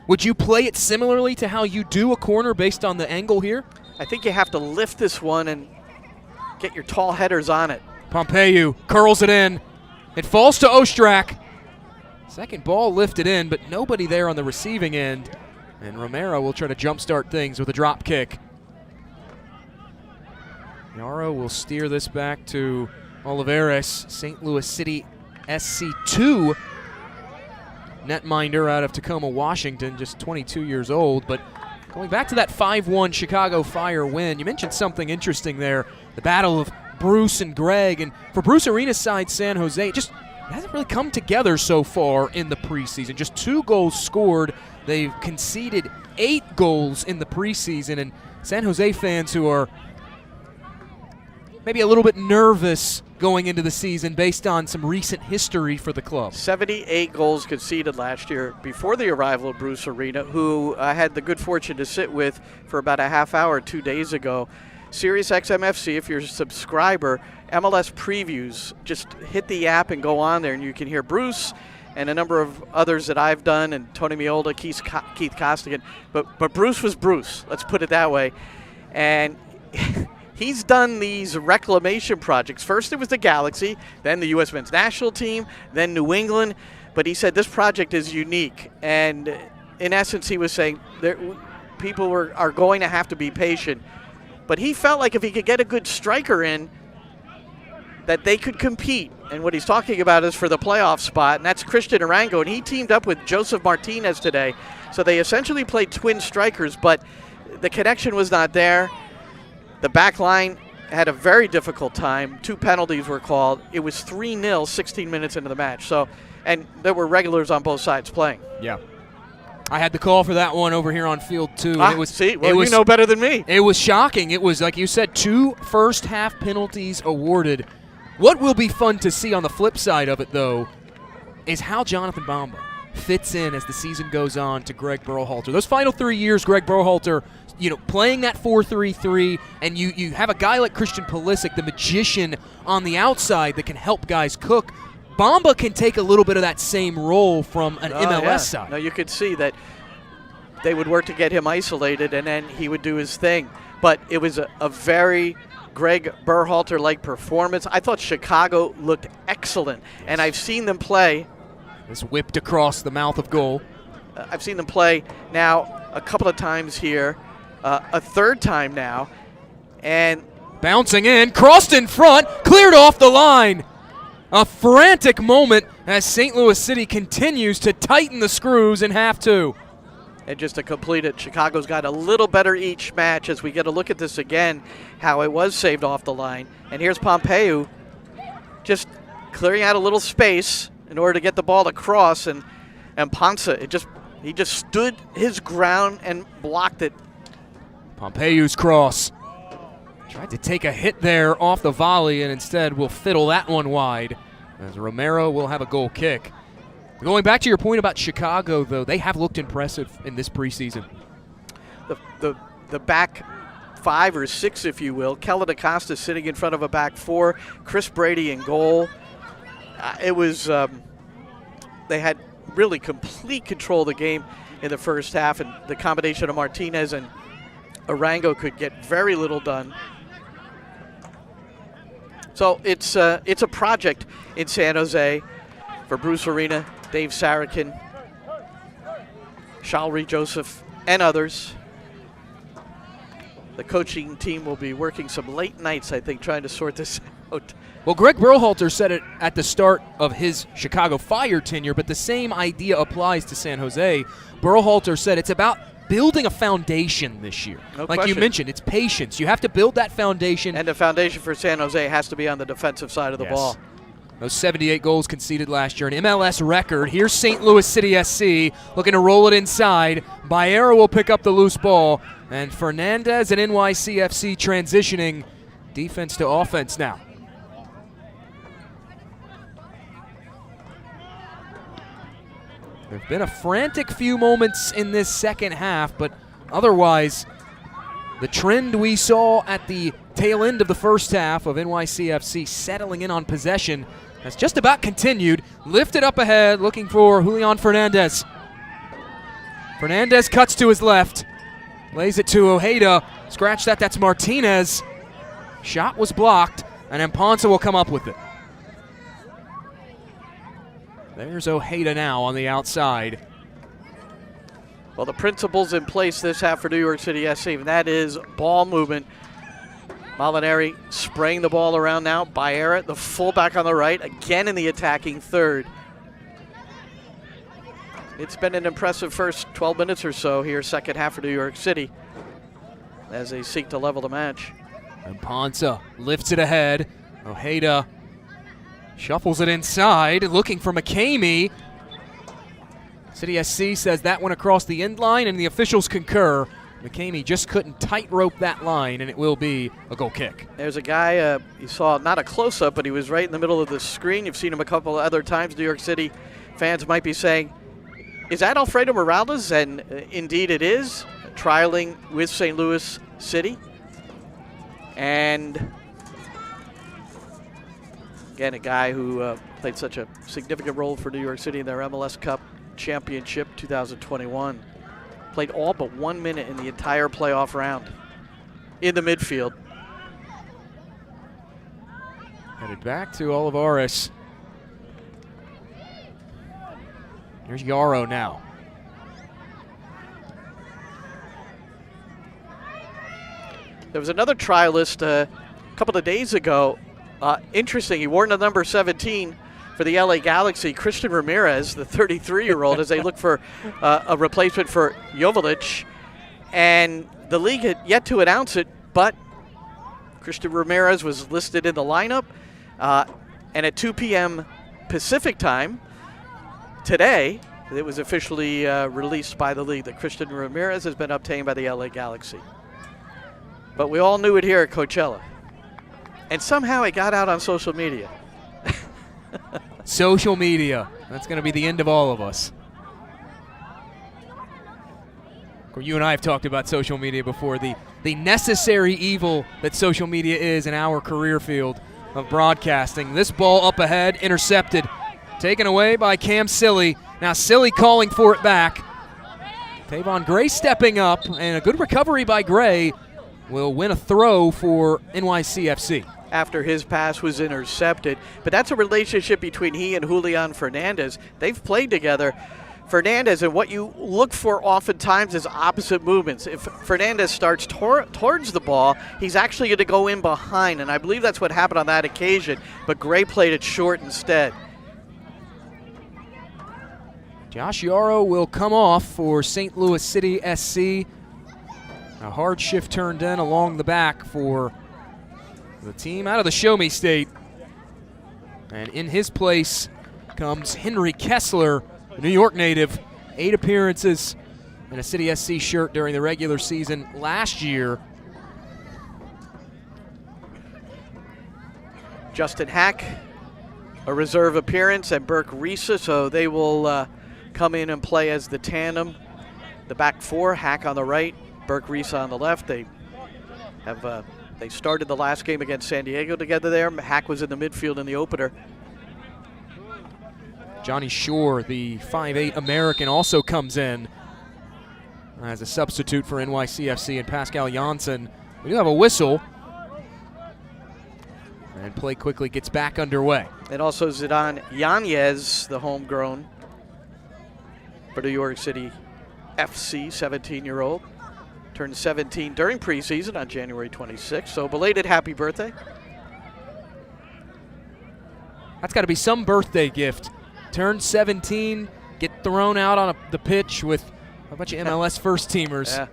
Would you play it similarly to how you do a corner based on the angle here? I think you have to lift this one and get your tall headers on it. Pompeu curls it in. It falls to Ostrak. Second ball lifted in, but nobody there on the receiving end. And Romero will try to jumpstart things with a drop kick. Yarrow will steer this back to Olivares, St. Louis City SC2 netminder out of Tacoma, Washington, just 22 years old. But going back to that 5-1 Chicago Fire win, you mentioned something interesting there, the battle of Bruce and Greg. And for Bruce Arena's side, San Jose, it hasn't really come together so far in the preseason. Just 2 goals scored. They've conceded 8 goals in the preseason. And San Jose fans who are maybe a little bit nervous going into the season based on some recent history for the club. 78 goals conceded last year before the arrival of Bruce Arena, who I had the good fortune to sit with for about a half hour 2 days ago. Sirius XMFC, if you're a subscriber, MLS previews, just hit the app and go on there and you can hear Bruce and a number of others that I've done, and Tony Meolda, Keith Costigan. But Bruce was Bruce, let's put it that way. And he's done these reclamation projects. First it was the Galaxy, then the U.S. men's national team, then New England. But he said this project is unique. And in essence, he was saying people are going to have to be patient But he felt like if he could get a good striker in, that they could compete. And what he's talking about is for the playoff spot, and that's Christian Arango. And he teamed up with Joseph Martinez today. So they essentially played twin strikers, but the connection was not there. The back line had a very difficult time. 2 penalties were called. It was 3-0 16 minutes into the match. So, and there were regulars on both sides playing. Yeah. I had the call for that one over here on field 2. You know better than me. It was shocking. It was, like you said, 2 first-half penalties awarded. What will be fun to see on the flip side of it, though, is how Jonathan Bamba fits in as the season goes on to Greg Berhalter. Those final 3 years, Greg Berhalter, playing that 4-3-3, and you have a guy like Christian Pulisic, the magician on the outside that can help guys cook. Bamba can take a little bit of that same role from an MLS side. No, you could see that they would work to get him isolated, and then he would do his thing. But it was a very Greg Berhalter-like performance. I thought Chicago looked excellent, and I've seen them play. It's whipped across the mouth of goal. I've seen them play now a couple of times here, a third time now, and bouncing in, crossed in front, cleared off the line. A frantic moment as St. Louis City continues to tighten the screws in half 2. And just to complete it, Chicago's got a little better each match as we get a look at this again, how it was saved off the line. And here's Pompeu just clearing out a little space in order to get the ball across, and Ponsa, he just stood his ground and blocked it. Pompeu's cross. Tried to take a hit there off the volley and instead will fiddle that one wide as Romero will have a goal kick. Going back to your point about Chicago, though, they have looked impressive in this preseason. The back 5 or 6, if you will, Kellen Acosta sitting in front of a back 4, Chris Brady in goal. It was they had really complete control of the game in the first half, and the combination of Martinez and Arango could get very little done. So it's a project in San Jose for Bruce Arena, Dave Sarakin, Shalry Joseph, and others. The coaching team will be working some late nights, I think, trying to sort this out. Well, Greg Berhalter said it at the start of his Chicago Fire tenure, but the same idea applies to San Jose. Berhalter said it's about building a foundation this year. No like question. You mentioned, it's patience. You have to build that foundation. And the foundation for San Jose has to be on the defensive side of the ball. Those 78 goals conceded last year, an MLS record. Here's St. Louis City SC looking to roll it inside. Baera will pick up the loose ball, and Fernandez and NYCFC transitioning defense to offense now. There have been a frantic few moments in this second half, but otherwise, the trend we saw at the tail end of the first half of NYCFC settling in on possession has just about continued. Lifted up ahead, looking for Julian Fernandez. Fernandez cuts to his left, lays it to Ojeda. Scratch that, that's Martinez. Shot was blocked, and Ponsa will come up with it. There's Ojeda now on the outside. Well, the principles in place this half for New York City SC, and that is ball movement. Molinari spraying the ball around now. Baera, the fullback on the right, again in the attacking third. It's been an impressive first 12 minutes or so here, second half for New York City, as they seek to level the match. And Ponsa lifts it ahead. Ojeda shuffles it inside, looking for McCamey. City SC says that went across the end line, and the officials concur. McCamey just couldn't tightrope that line, and it will be a goal kick. There's a guy, you saw not a close-up, but he was right in the middle of the screen. You've seen him a couple of other times. New York City fans might be saying, is that Alfredo Morales? And indeed it is, trialing with St. Louis City. And again, a guy who played such a significant role for New York City in their MLS Cup Championship 2021. Played all but 1 minute in the entire playoff round in the midfield. Headed back to Olivares. Here's Yarrow now. There was another trialist a couple of days ago. Interesting, he wore the number 17 for the LA Galaxy, Christian Ramirez, the 33-year-old, as they look for a replacement for Joveljic. And the league had yet to announce it, but Christian Ramirez was listed in the lineup. And at 2 p.m. Pacific time today, it was officially released by the league that Christian Ramirez has been obtained by the LA Galaxy. But we all knew it here at Coachella. And somehow it got out on social media. Social media. That's going to be the end of all of us. You and I have talked about social media before, the necessary evil that social media is in our career field of broadcasting. This ball up ahead, intercepted, taken away by Cam Silly. Now Silly calling for it back. Tavon Gray stepping up, and a good recovery by Gray will win a throw for NYCFC. After his pass was intercepted. But that's a relationship between he and Julian Fernandez. They've played together. Fernandez, and what you look for oftentimes is opposite movements. If Fernandez starts towards the ball, he's actually going to go in behind, and I believe that's what happened on that occasion, but Gray played it short instead. Josh Yarrow will come off for St. Louis City SC. A hard shift turned in along the back for the team out of the Show Me State. And in his place comes Henry Kessler, a New York native, 8 appearances in a City SC shirt during the regular season last year. Justin Hack, a reserve appearance, and Burke Risa, so they will come in and play as the tandem. The back four, Hack on the right, Burke Risa on the left. They started the last game against San Diego together there. Hack was in the midfield in the opener. Johnny Shore, the 5'8 American, also comes in as a substitute for NYCFC and Pascal Janssen. We do have a whistle. And play quickly gets back underway. And also Zidane Yanez, the homegrown for New York City FC, 17-year-old. Turned 17 during preseason on January 26th. So belated happy birthday. That's got to be some birthday gift. Turn 17, get thrown out on the pitch with a bunch of MLS first-teamers. Yeah.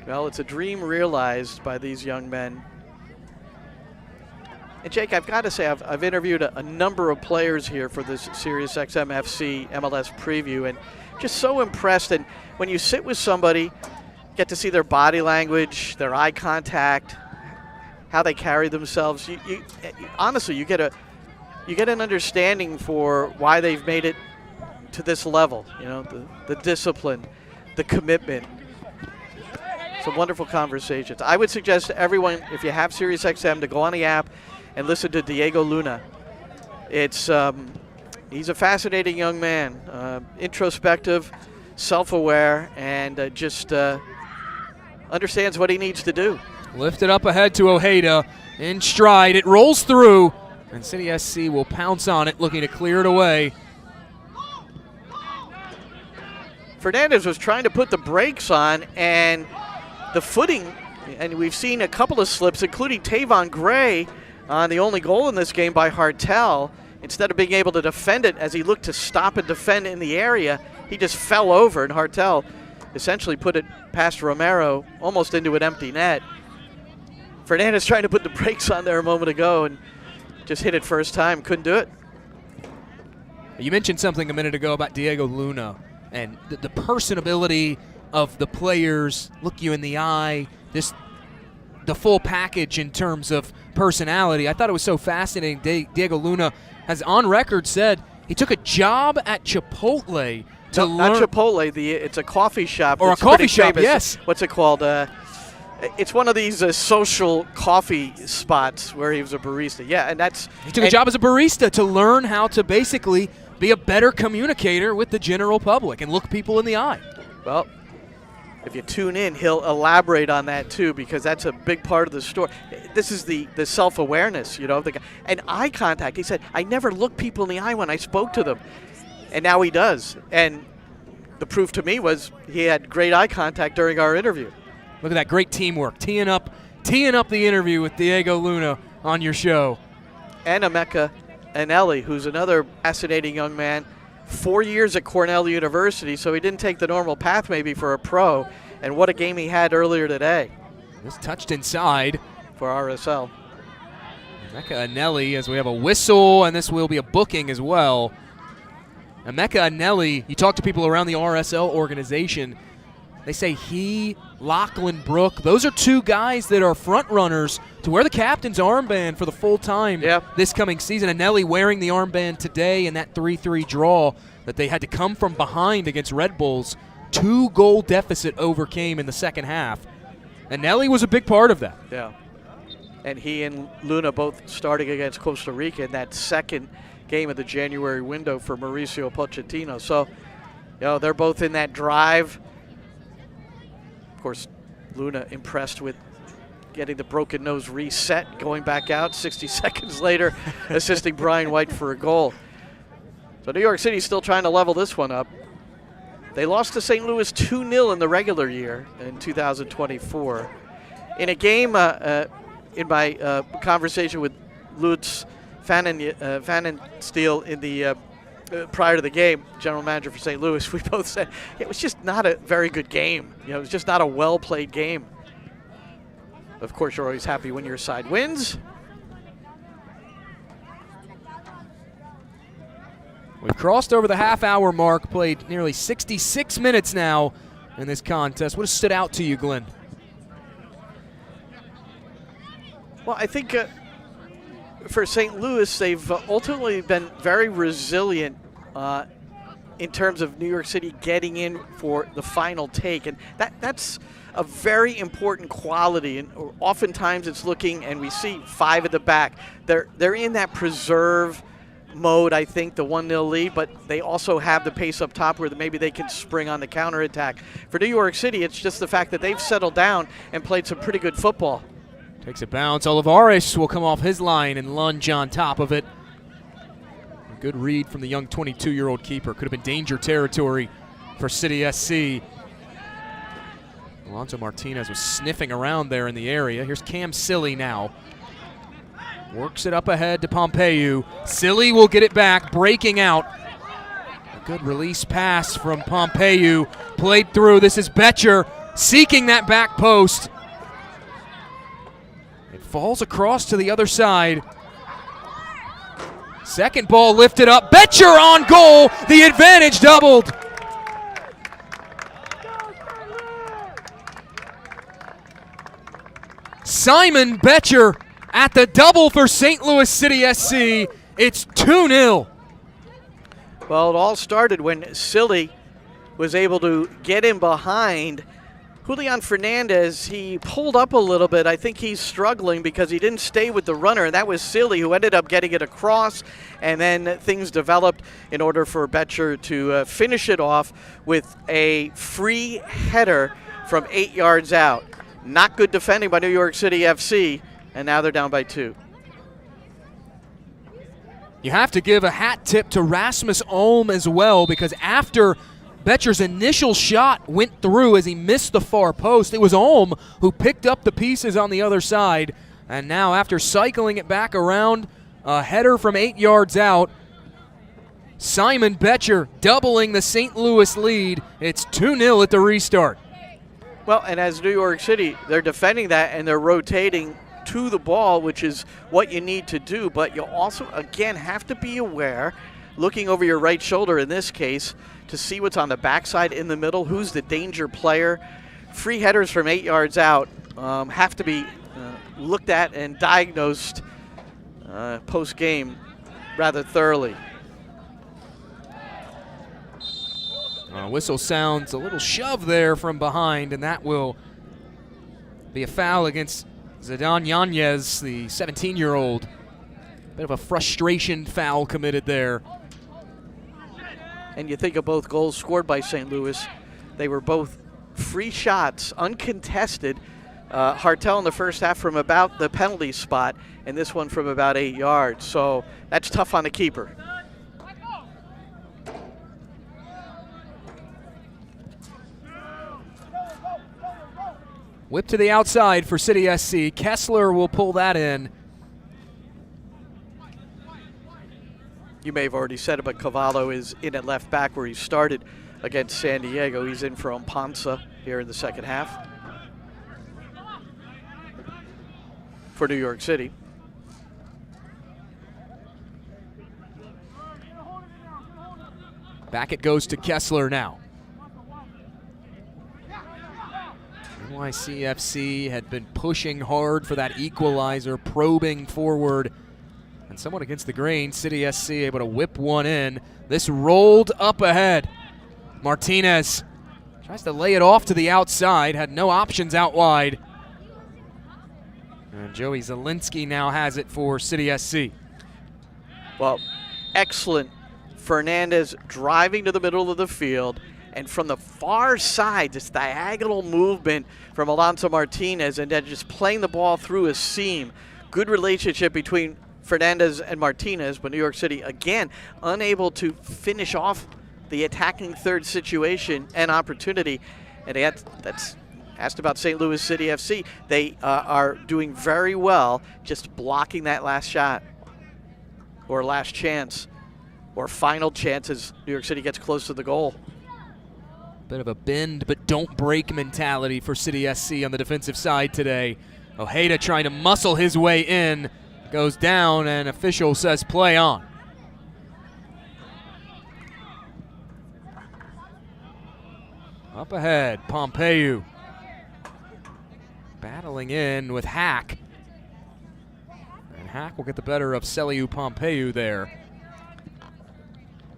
Well, it's a dream realized by these young men. And Jake, I've got to say, I've interviewed a number of players here for this SiriusXM FC MLS preview, and just so impressed. And when you sit with somebody, get to see their body language, their eye contact, how they carry themselves. Honestly, you get an understanding for why they've made it to this level. You know, the discipline, the commitment. Some wonderful conversations. I would suggest to everyone, if you have SiriusXM, to go on the app and listen to Diego Luna. It's he's a fascinating young man, introspective, self-aware, and just understands what he needs to do. Lifted up ahead to Ojeda, in stride, it rolls through, and City SC will pounce on it, looking to clear it away. Fernandez was trying to put the brakes on, and the footing, and we've seen a couple of slips, including Tavon Gray on the only goal in this game by Hartel. Instead of being able to defend it as he looked to stop and defend in the area, he just fell over, and Hartel essentially put it past Romero almost into an empty net. Fernandez trying to put the brakes on there a moment ago and just hit it first time. Couldn't do it. You mentioned something a minute ago about Diego Luna and the personability of the players, look you in the eye, the full package in terms of personality. I thought it was so fascinating. Diego Luna has on record said he took a job at Chipotle to learn. Not Chipotle, it's a coffee shop. Or a coffee shop, yes. What's it called? It's one of these social coffee spots where he was a barista. Yeah, and he took a job as a barista to learn how to basically be a better communicator with the general public and look people in the eye. Well, if you tune in, he'll elaborate on that too, because that's a big part of the story. This is the self-awareness, you know, and eye contact. He said, I never looked people in the eye when I spoke to them. And now he does. And the proof to me was he had great eye contact during our interview. Look at that great teamwork, teeing up the interview with Diego Luna on your show. And Emeka Anelli, who's another fascinating young man. 4 years at Cornell University, so he didn't take the normal path maybe for a pro. And what a game he had earlier today. This touched inside for RSL. Emeka Anelli, as we have a whistle, and this will be a booking as well. Emeka Anelli, you talk to people around the RSL organization, they say he, Lachlan Brook, those are two guys that are front runners to wear the captain's armband for the full time this coming season. Anelli wearing the armband today in that 3-3 draw that they had to come from behind against Red Bulls. 2-goal deficit overcame in the second half. Anelli was a big part of that. Yeah. And he and Luna both starting against Costa Rica in that second game of the January window for Mauricio Pochettino. So, they're both in that drive. Of course, Luna impressed with getting the broken nose reset, going back out 60 seconds later, assisting Brian White for a goal. So New York City still trying to level this one up. They lost to St. Louis 2-0 in the regular year in 2024. In a game, in my conversation with Lutz Pfannenstiel in the prior to the game, general manager for St. Louis, we both said it was just not a very good game. It was just not a well-played game. Of course, you're always happy when your side wins. We've crossed over the half-hour mark, played nearly 66 minutes now in this contest. What has stood out to you, Glenn? Well, I think for St. Louis, they've ultimately been very resilient in terms of New York City getting in for the final take. And that's a very important quality. And oftentimes it's looking, and we see 5 at the back. They're in that preserve mode, I think, the 1-0 lead, but they also have the pace up top where maybe they can spring on the counterattack. For New York City, it's just the fact that they've settled down and played some pretty good football. Takes a bounce. Olivares will come off his line and lunge on top of it. A good read from the young 22-year-old keeper. Could have been danger territory for City SC. Alonso Martinez was sniffing around there in the area. Here's Cam Silly now. Works it up ahead to Pompeu. Silly will get it back, breaking out. A good release pass from Pompeu. Played through. This is Betcher seeking that back post. It falls across to the other side. Second ball lifted up. Betcher on goal. The advantage doubled. Simon Betcher at the double for St. Louis City SC. It's 2-0. Well, it all started when Silly was able to get in behind Julian Fernandez. He pulled up a little bit. I think he's struggling because he didn't stay with the runner, and that was Silly, who ended up getting it across, and then things developed in order for Betcher to finish it off with a free header from 8 yards out. Not good defending by New York City FC, and now they're down by 2. You have to give a hat tip to Rasmus Olm as well, because after Betcher's initial shot went through as he missed the far post, it was Olm who picked up the pieces on the other side. And now after cycling it back around, a header from 8 yards out, Simon Betcher doubling the St. Louis lead. It's 2-0 at the restart. Well, and as New York City, they're defending that and they're rotating to the ball, which is what you need to do. But you also, again, have to be aware, looking over your right shoulder in this case, to see what's on the backside in the middle, who's the danger player. Free headers from 8 yards out have to be looked at and diagnosed post-game rather thoroughly. Whistle sounds a little shove there from behind, and that will be a foul against Zidane Yanez, the 17-year-old. Bit of a frustration foul committed there. And you think of both goals scored by St. Louis. They were both free shots, uncontested. Hartel in the first half from about the penalty spot, and this one from about 8 yards. So that's tough on the keeper. Whip to the outside for City SC. Kessler will pull that in. You may have already said it, but Cavallo is in at left back where he started against San Diego. He's in for Ompansa here in the second half for New York City. Back it goes to Kessler now. NYCFC had been pushing hard for that equalizer, probing forward, and somewhat against the grain. City SC able to whip one in. This rolled up ahead. Martinez tries to lay it off to the outside, had no options out wide. And Joey Zielinski now has it for City SC. Well, excellent. Fernandez driving to the middle of the field, and from the far side, this diagonal movement from Alonso Martinez, and then just playing the ball through a seam. Good relationship between Fernandez and Martinez, but New York City, again, unable to finish off the attacking third situation and opportunity. And that's asked about St. Louis City FC. They are doing very well just blocking that last shot or last chance or final chance as New York City gets close to the goal. Bit of a bend but don't break mentality for City SC on the defensive side today. Ojeda trying to muscle his way in, goes down, and official says play on. Up ahead, Pompeu battling in with Hack. And Hack will get the better of Celiu Pompeu there.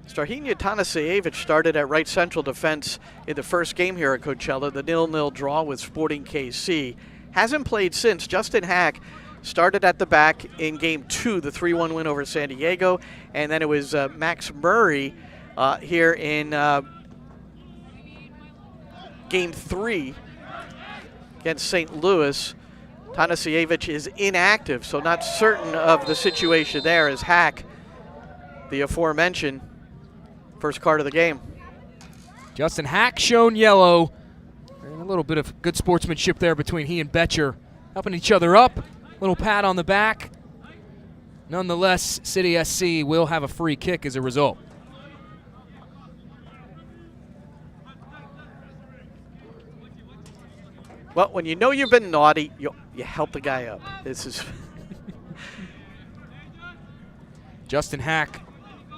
Strahinja Tanasiewicz started at right central defense in the first game here at Coachella, the 0-0 draw with Sporting KC. Hasn't played since. Justin Hack started at the back in game 2, the 3-1 win over San Diego. And then it was Max Murray here in game 3 against St. Louis. Tanasiewicz is inactive, so not certain of the situation there as Hack, the aforementioned, first card of the game. Justin Hack shown yellow. And a little bit of good sportsmanship there between he and Betcher, helping each other up. Little pat on the back. Nonetheless, City SC will have a free kick as a result. Well, when you know you've been naughty, you help the guy up. This is Justin Hack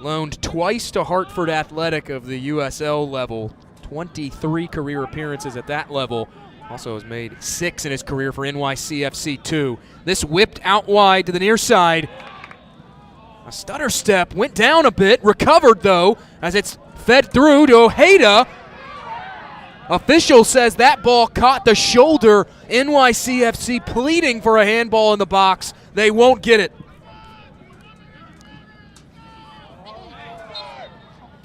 loaned twice to Hartford Athletic of the USL level. 23 career appearances at that level. Also has made 6 in his career for NYCFC 2. This whipped out wide to the near side. A stutter step, went down a bit, recovered though, as it's fed through to Ojeda. Official says that ball caught the shoulder. NYCFC pleading for a handball in the box. They won't get it.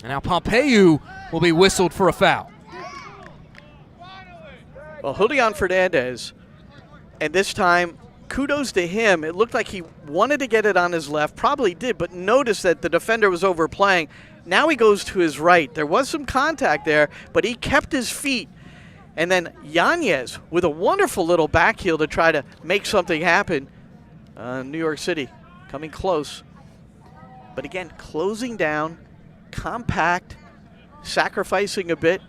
And now Pompeu will be whistled for a foul. Well, Julian Fernandez, and this time, kudos to him. It looked like he wanted to get it on his left, probably did, but noticed that the defender was overplaying. Now he goes to his right. There was some contact there, but he kept his feet. And then Yanez with a wonderful little back heel to try to make something happen. New York City coming close. But again, closing down, compact, sacrificing a bit.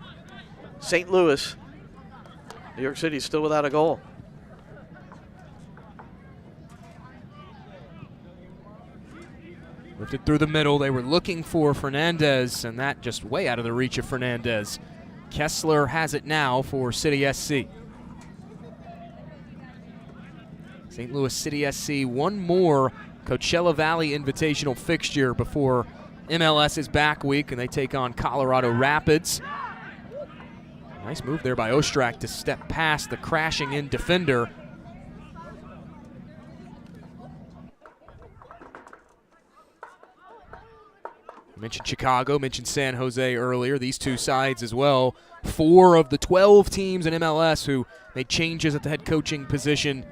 St. Louis, New York City still without a goal. Lifted through the middle. They were looking for Fernandez, and that just way out of the reach of Fernandez. Kessler has it now for City SC. St. Louis City SC, one more Coachella Valley Invitational fixture before MLS's back week, and they take on Colorado Rapids. Nice move there by Ostrak to step past the crashing in defender. Mentioned Chicago, mentioned San Jose earlier. These two sides as well. 4 of the 12 teams in MLS who made changes at the head coaching position.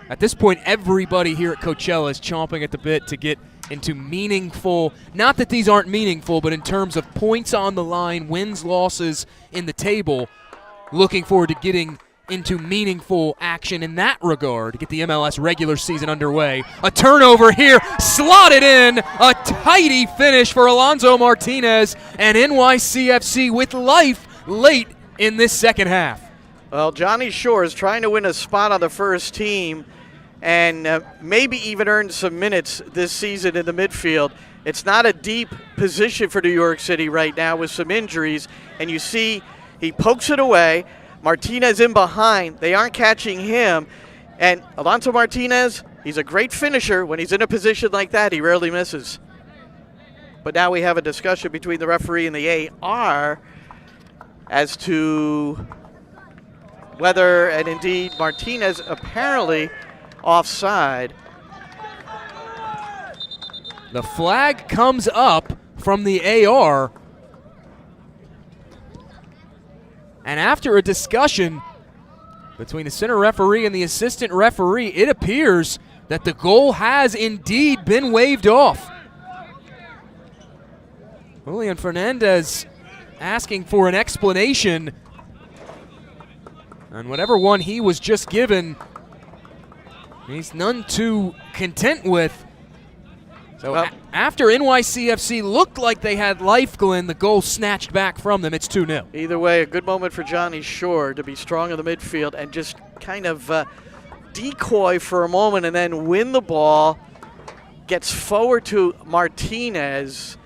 At this point, everybody here at Coachella is chomping at the bit to get into meaningful, not that these aren't meaningful, but in terms of points on the line, wins, losses in the table, looking forward to getting into meaningful action in that regard to get the MLS regular season underway. A turnover here, slotted in, a tidy finish for Alonso Martinez, and NYCFC with life late in this second half. Well, Johnny Shore is trying to win a spot on the first team and maybe even earn some minutes this season in the midfield. It's not a deep position for New York City right now with some injuries, and you see he pokes it away. Martinez in behind. They aren't catching him. And Alonso Martinez, he's a great finisher. When he's in a position like that, he rarely misses. But now we have a discussion between the referee and the AR as to whether, and indeed, Martinez apparently offside. The flag comes up from the AR. And after a discussion between the center referee and the assistant referee, it appears that the goal has indeed been waved off. Julian Fernandez asking for an explanation on whatever one he was just given. He's none too content with. So after NYCFC looked like they had life, Glenn, the goal snatched back from them. It's 2-0. Either way, a good moment for Johnny Shore to be strong in the midfield and just kind of decoy for a moment and then win the ball. Gets forward to Martinez.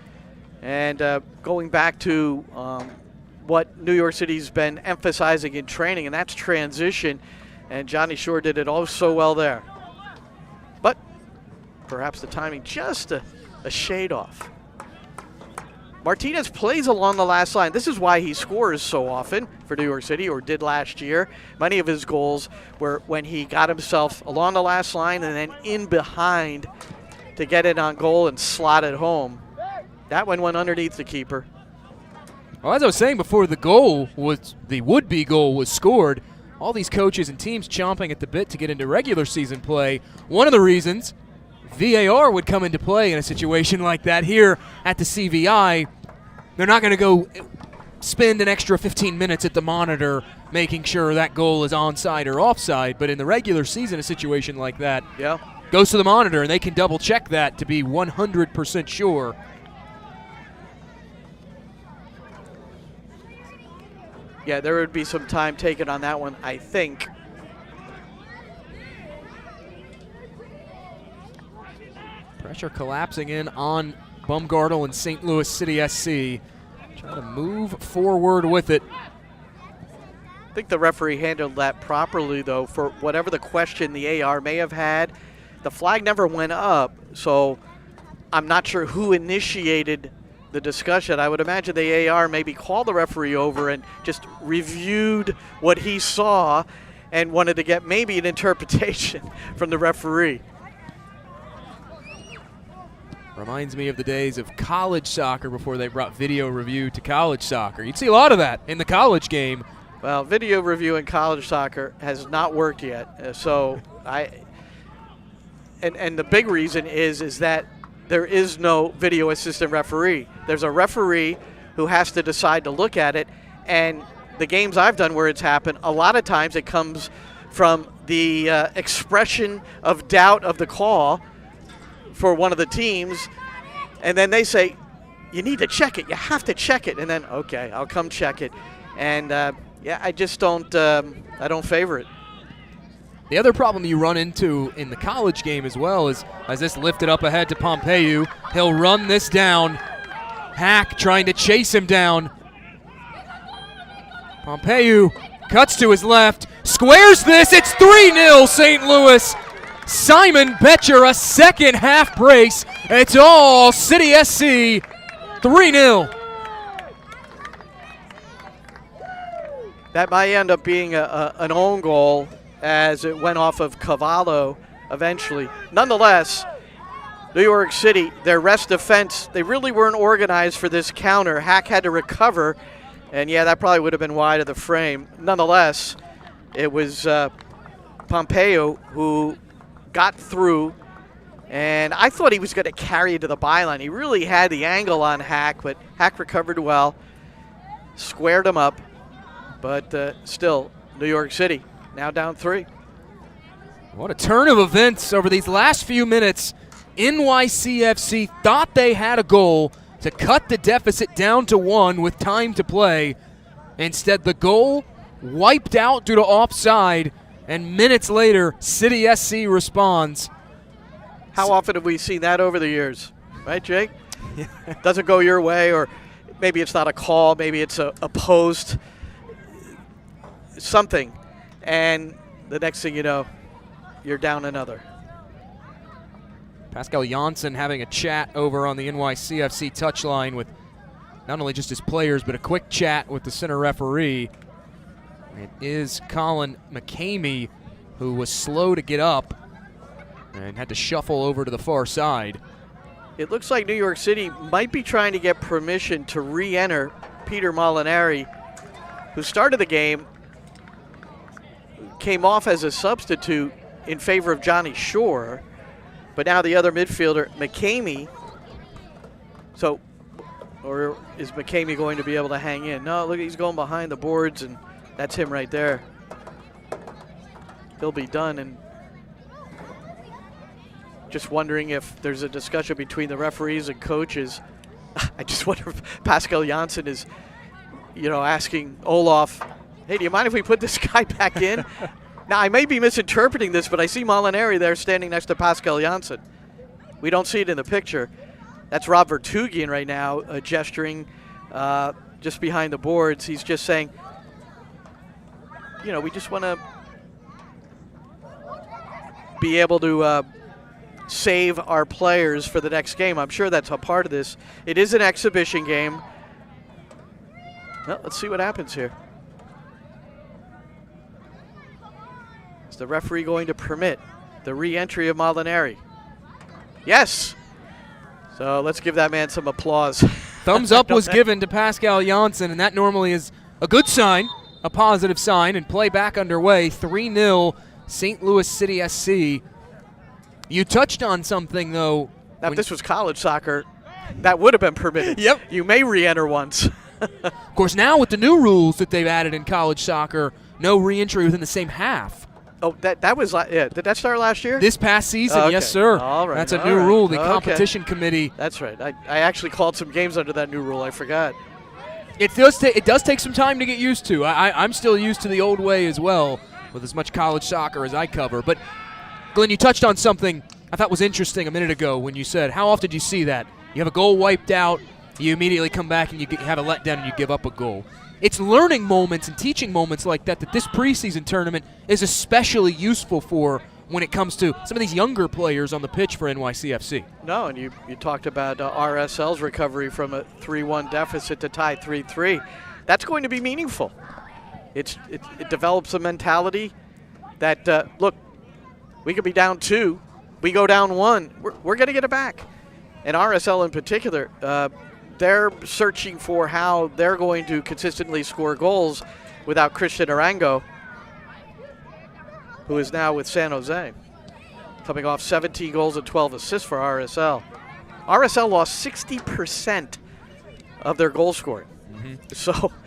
And going back to what New York City's been emphasizing in training, and that's transition. And Johnny Shore did it all so well there. But perhaps the timing just a shade off. Martinez plays along the last line. This is why he scores so often for New York City, or did last year. Many of his goals were when he got himself along the last line and then in behind to get it on goal and slot it home. That one went underneath the keeper. Well, as I was saying before the would-be goal was scored, all these coaches and teams chomping at the bit to get into regular season play. One of the reasons VAR would come into play in a situation like that here at the CVI. They're not going to go spend an extra 15 minutes at the monitor making sure that goal is onside or offside, but in the regular season, a situation like that goes to the monitor, and they can double-check that to be 100% sure. Yeah, there would be some time taken on that one, I think. Pressure collapsing in on Baumgartel and St. Louis City SC. Trying to move forward with it. I think the referee handled that properly, though, for whatever the question the AR may have had. The flag never went up, so I'm not sure who initiated the discussion. I would imagine the AR maybe called the referee over and just reviewed what he saw and wanted to get maybe an interpretation from the referee. Reminds me of the days of college soccer before they brought video review to college soccer. You'd see a lot of that in the college game. Well, video review in college soccer has not worked yet. And the big reason is that there is no video assistant referee. There's a referee who has to decide to look at it, and the games I've done where it's happened, a lot of times it comes from the expression of doubt of the call for one of the teams, and then they say, you need to check it, you have to check it, and then, okay, I'll come check it. And yeah, I just don't, I don't favor it. The other problem you run into in the college game as well is as this lifted up ahead to Pompeu, he'll run this down. Hack trying to chase him down. Pompeu cuts to his left, squares this, it's 3-0 St. Louis. Simon Betcher, a second half brace. It's all City SC, 3-0. That might end up being an own goal as it went off of Cavallo eventually. Nonetheless, New York City, their rest defense, they really weren't organized for this counter. Hack had to recover, and yeah, that probably would have been wide of the frame. Nonetheless, it was Pompeu who got through, and I thought he was going to carry it to the byline. He really had the angle on Hack, but Hack recovered well, squared him up, but still, New York City Now down 3. What a turn of events over these last few minutes. NYCFC thought they had a goal to cut the deficit down to 1 with time to play. Instead, the goal wiped out due to offside, and minutes later, City SC responds. How often have we seen that over the years? Right, Jake? Doesn't go your way, or maybe it's not a call, maybe it's a post, something. And the next thing you know, you're down another. Pascal Janssen having a chat over on the NYCFC touchline with not only just his players, but a quick chat with the center referee. It is Colin McCamey, who was slow to get up and had to shuffle over to the far side. It looks like New York City might be trying to get permission to re-enter Peter Molinari, who started the game, came off as a substitute in favor of Johnny Shore, but now the other midfielder, McCamey. So, or is McCamey going to be able to hang in? No, look, he's going behind the boards, and that's him right there. He'll be done, and just wondering if there's a discussion between the referees and coaches. I just wonder if Pascal Janssen is, asking Olaf, hey, do you mind if we put this guy back in? Now, I may be misinterpreting this, but I see Molinari there standing next to Pascal Janssen. We don't see it in the picture. That's Rob Vertugien right now, gesturing just behind the boards. He's just saying, we just want to be able to save our players for the next game. I'm sure that's a part of this. It is an exhibition game. Well, let's see what happens here. Is the referee going to permit the re-entry of Molinari? Yes. So let's give that man some applause. Thumbs up was given to Pascal Janssen, and that normally is a good sign, a positive sign, and play back underway. 3-0 St. Louis City SC. You touched on something, though. Now, if this was college soccer, that would have been permitted. Yep. You may re-enter once. Of course, now with the new rules that they've added in college soccer, no re-entry within the same half. Oh, that was did that start last year? This past season, okay. Yes, sir. All right. That's a new rule. The okay. competition committee. That's right. I actually called some games under that new rule. I forgot. It does take some time to get used to. I'm still used to the old way as well, with as much college soccer as I cover. But, Glenn, you touched on something I thought was interesting a minute ago when you said, how often do you see that? You have a goal wiped out, you immediately come back and you have a letdown and you give up a goal. It's learning moments and teaching moments like that this preseason tournament is especially useful for when it comes to some of these younger players on the pitch for NYCFC. No, and you talked about RSL's recovery from a 3-1 deficit to tie 3-3. That's going to be meaningful. It develops a mentality that, look, we could be down 2. We go down 1. We're going to get it back. And RSL in particular, they're searching for how they're going to consistently score goals without Christian Arango, who is now with San Jose, coming off 17 goals and 12 assists for RSL. RSL lost 60% of their goal scoring.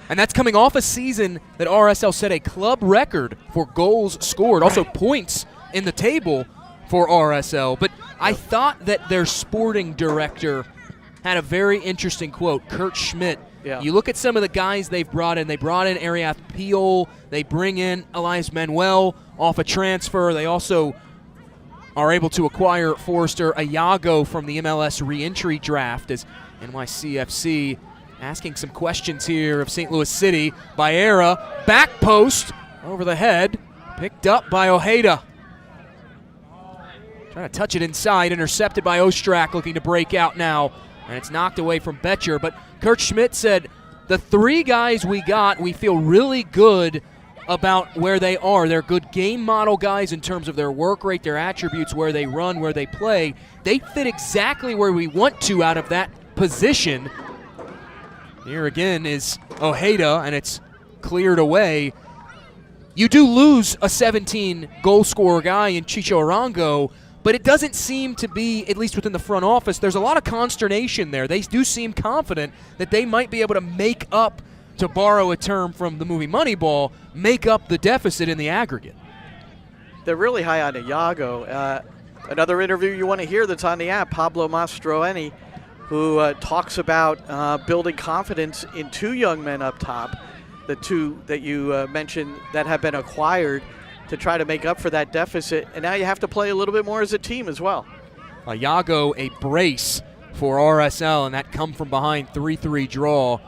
And that's coming off a season that RSL set a club record for goals scored, also points in the table for RSL. But I thought that their sporting director had a very interesting quote, Kurt Schmidt. Yeah. You look at some of the guys they've brought in. They brought in Ariath Piol. They bring in Elias Manuel off a transfer. They also are able to acquire Forrester Ayago from the MLS re-entry draft as NYCFC asking some questions here of St. Louis City. Baera, back post, over the head, picked up by Ojeda. Trying to touch it inside, intercepted by Ostrak, looking to break out now. And it's knocked away from Betcher. But Kurt Schmidt said, the 3 guys we got, we feel really good about where they are. They're good game model guys in terms of their work rate, their attributes, where they run, where they play. They fit exactly where we want to out of that position. Here again is Ojeda, and it's cleared away. You do lose a 17-goal scorer guy in Chicho Arango, but it doesn't seem to be, at least within the front office, there's a lot of consternation there. They do seem confident that they might be able to make up to borrow a term from the movie Moneyball, make up the deficit in the aggregate. They're really high on Iago. Another interview you want to hear that's on the app, Pablo Mastroeni, who talks about building confidence in two young men up top, the two that you mentioned that have been acquired to try to make up for that deficit. And now you have to play a little bit more as a team as well. Iago, a brace for RSL, and that come from behind 3-3 draw.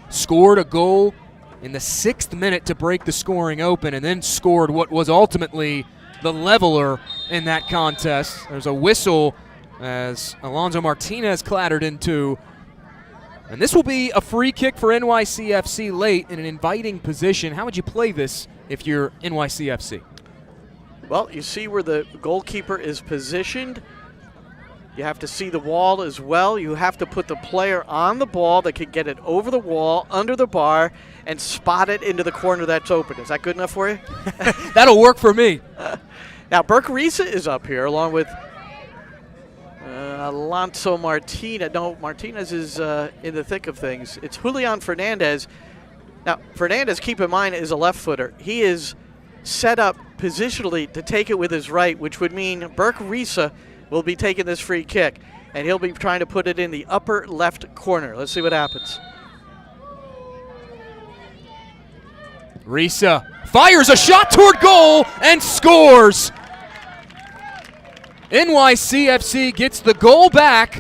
Scored a goal in the 6th minute to break the scoring open, and then scored what was ultimately the leveler in that contest. There's a whistle as Alonso Martinez clattered into. And this will be a free kick for NYCFC late in an inviting position. How would you play this if you're NYCFC? Well, you see where the goalkeeper is positioned. You have to see the wall as well. You have to put the player on the ball that can get it over the wall, under the bar, and spot it into the corner that's open. Is that good enough for you? That'll work for me. Now, Burke Risa is up here along with Alonso Martinez. No, Martinez is in the thick of things. It's Julian Fernandez. Now, Fernandez, keep in mind, is a left footer. He is set up positionally to take it with his right, which would mean Burke Risa will be taking this free kick, and he'll be trying to put it in the upper left corner. Let's see what happens. Risa fires a shot toward goal and scores. NYCFC gets the goal back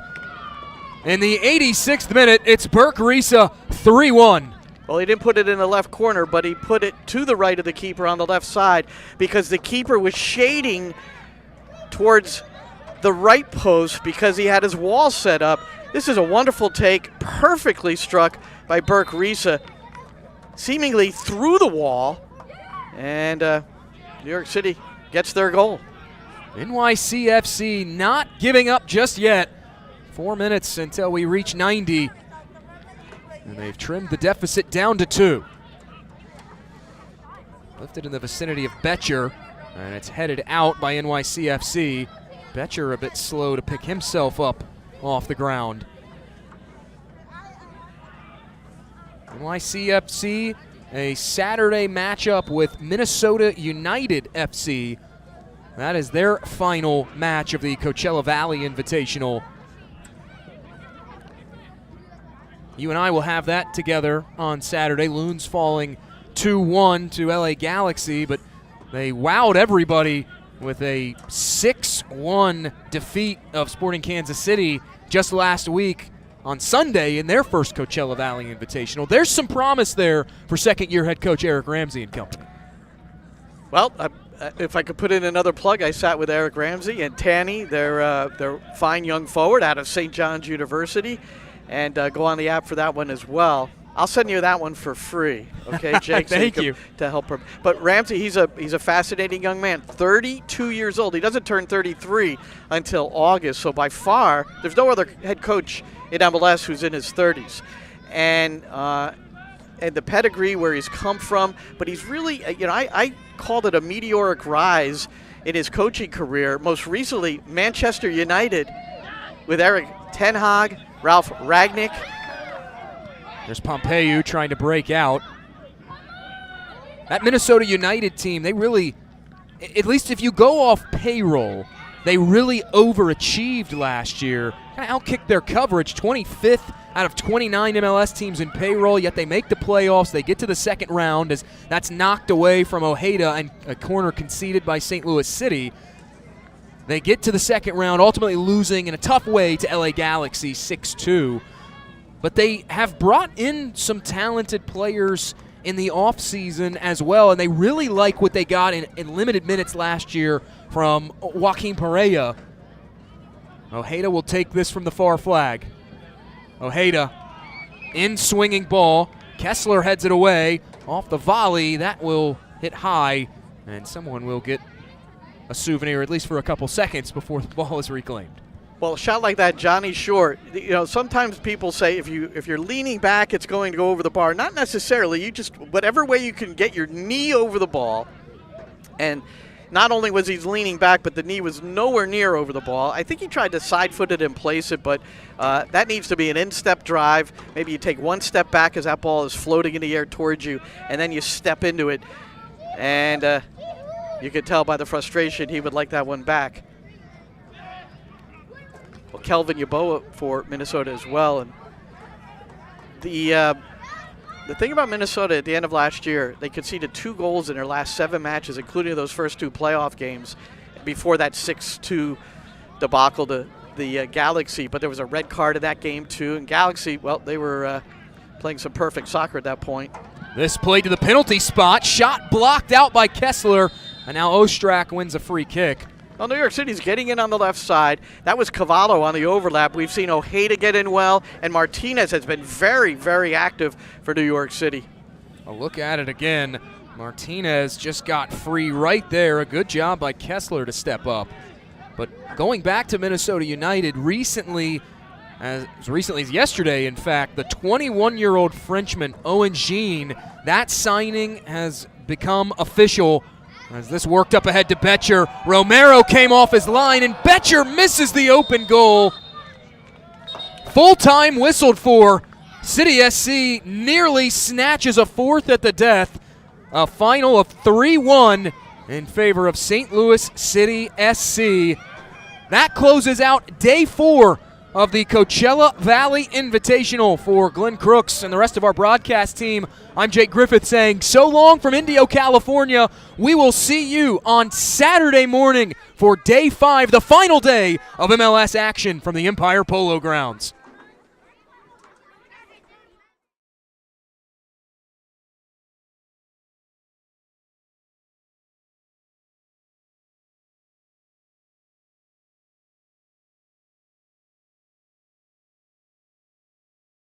in the 86th minute. It's Burke Risa, 3-1. Well, he didn't put it in the left corner, but he put it to the right of the keeper on the left side because the keeper was shading towards the right post because he had his wall set up. This is a wonderful take, perfectly struck by Burke Risa, seemingly through the wall, and New York City gets their goal. NYCFC not giving up just yet. 4 minutes until we reach 90. And they've trimmed the deficit down to 2. Lifted in the vicinity of Betcher, and it's headed out by NYCFC. Betcher a bit slow to pick himself up off the ground. NYCFC, a Saturday matchup with Minnesota United FC. That is their final match of the Coachella Valley Invitational. You and I will have that together on Saturday. Loons falling 2-1 to LA Galaxy, but they wowed everybody with a 6-1 defeat of Sporting Kansas City just last week on Sunday in their first Coachella Valley Invitational. There's some promise there for second-year head coach Eric Ramsey and company. Well, if I could put in another plug, I sat with Eric Ramsey and Tanny, their fine young forward out of St. John's University, and go on the app for that one as well. I'll send you that one for free, okay, Jake? Thank you. To help him. But Ramsey, he's a fascinating young man, 32 years old. He doesn't turn 33 until August, so by far, there's no other head coach in MLS who's in his 30s. And the pedigree where he's come from, but he's really, I called it a meteoric rise in his coaching career. Most recently, Manchester United with Eric Ten Hag, Ralph Rangnick. There's Pompeu trying to break out. That Minnesota United team, they really, at least if you go off payroll, they really overachieved last year. Kind of outkicked their coverage, 25th out of 29 MLS teams in payroll, yet they make the playoffs. They get to the second round as that's knocked away from Ojeda and a corner conceded by St. Louis City. They get to the second round, ultimately losing in a tough way to LA Galaxy 6-2. But they have brought in some talented players in the offseason as well, and they really like what they got in limited minutes last year from Joaquin Pereira. Ojeda will take this from the far flag. Ojeda in swinging ball. Kessler heads it away. Off the volley, that will hit high, and someone will get a souvenir at least for a couple seconds before the ball is reclaimed. Well, a shot like that, Johnny Short, sometimes people say if you're leaning back, it's going to go over the bar. Not necessarily. You just, whatever way you can get your knee over the ball. And not only was he leaning back, but the knee was nowhere near over the ball. I think he tried to side-foot it and place it, but that needs to be an instep drive. Maybe you take one step back as that ball is floating in the air towards you, and then you step into it. And you could tell by the frustration he would like that one back. Well, Kelvin Yeboah for Minnesota as well. And the thing about Minnesota at the end of last year, they conceded 2 goals in their last 7 matches, including those first 2 playoff games before that 6-2 debacle to the Galaxy. But there was a red card in that game, too. And Galaxy, well, they were playing some perfect soccer at that point. This play to the penalty spot. Shot blocked out by Kessler. And now Ostrak wins a free kick. Well, New York City's getting in on the left side. That was Cavallo on the overlap. We've seen Ojeda get in well, and Martinez has been very, very active for New York City. A look at it again. Martinez just got free right there. A good job by Kessler to step up. But going back to Minnesota United, recently, as recently as yesterday, in fact, the 21-year-old Frenchman, Owen Jean, that signing has become official. As this worked up ahead to Betcher, Romero came off his line, and Betcher misses the open goal. Full time whistled for. City SC nearly snatches a 4th at the death. A final of 3-1 in favor of St. Louis City SC. That closes out day 4 of the Coachella Valley Invitational. For Glenn Crooks and the rest of our broadcast team, I'm Jake Griffith saying so long from Indio, California. We will see you on Saturday morning for day 5, the final day of MLS action from the Empire Polo Grounds.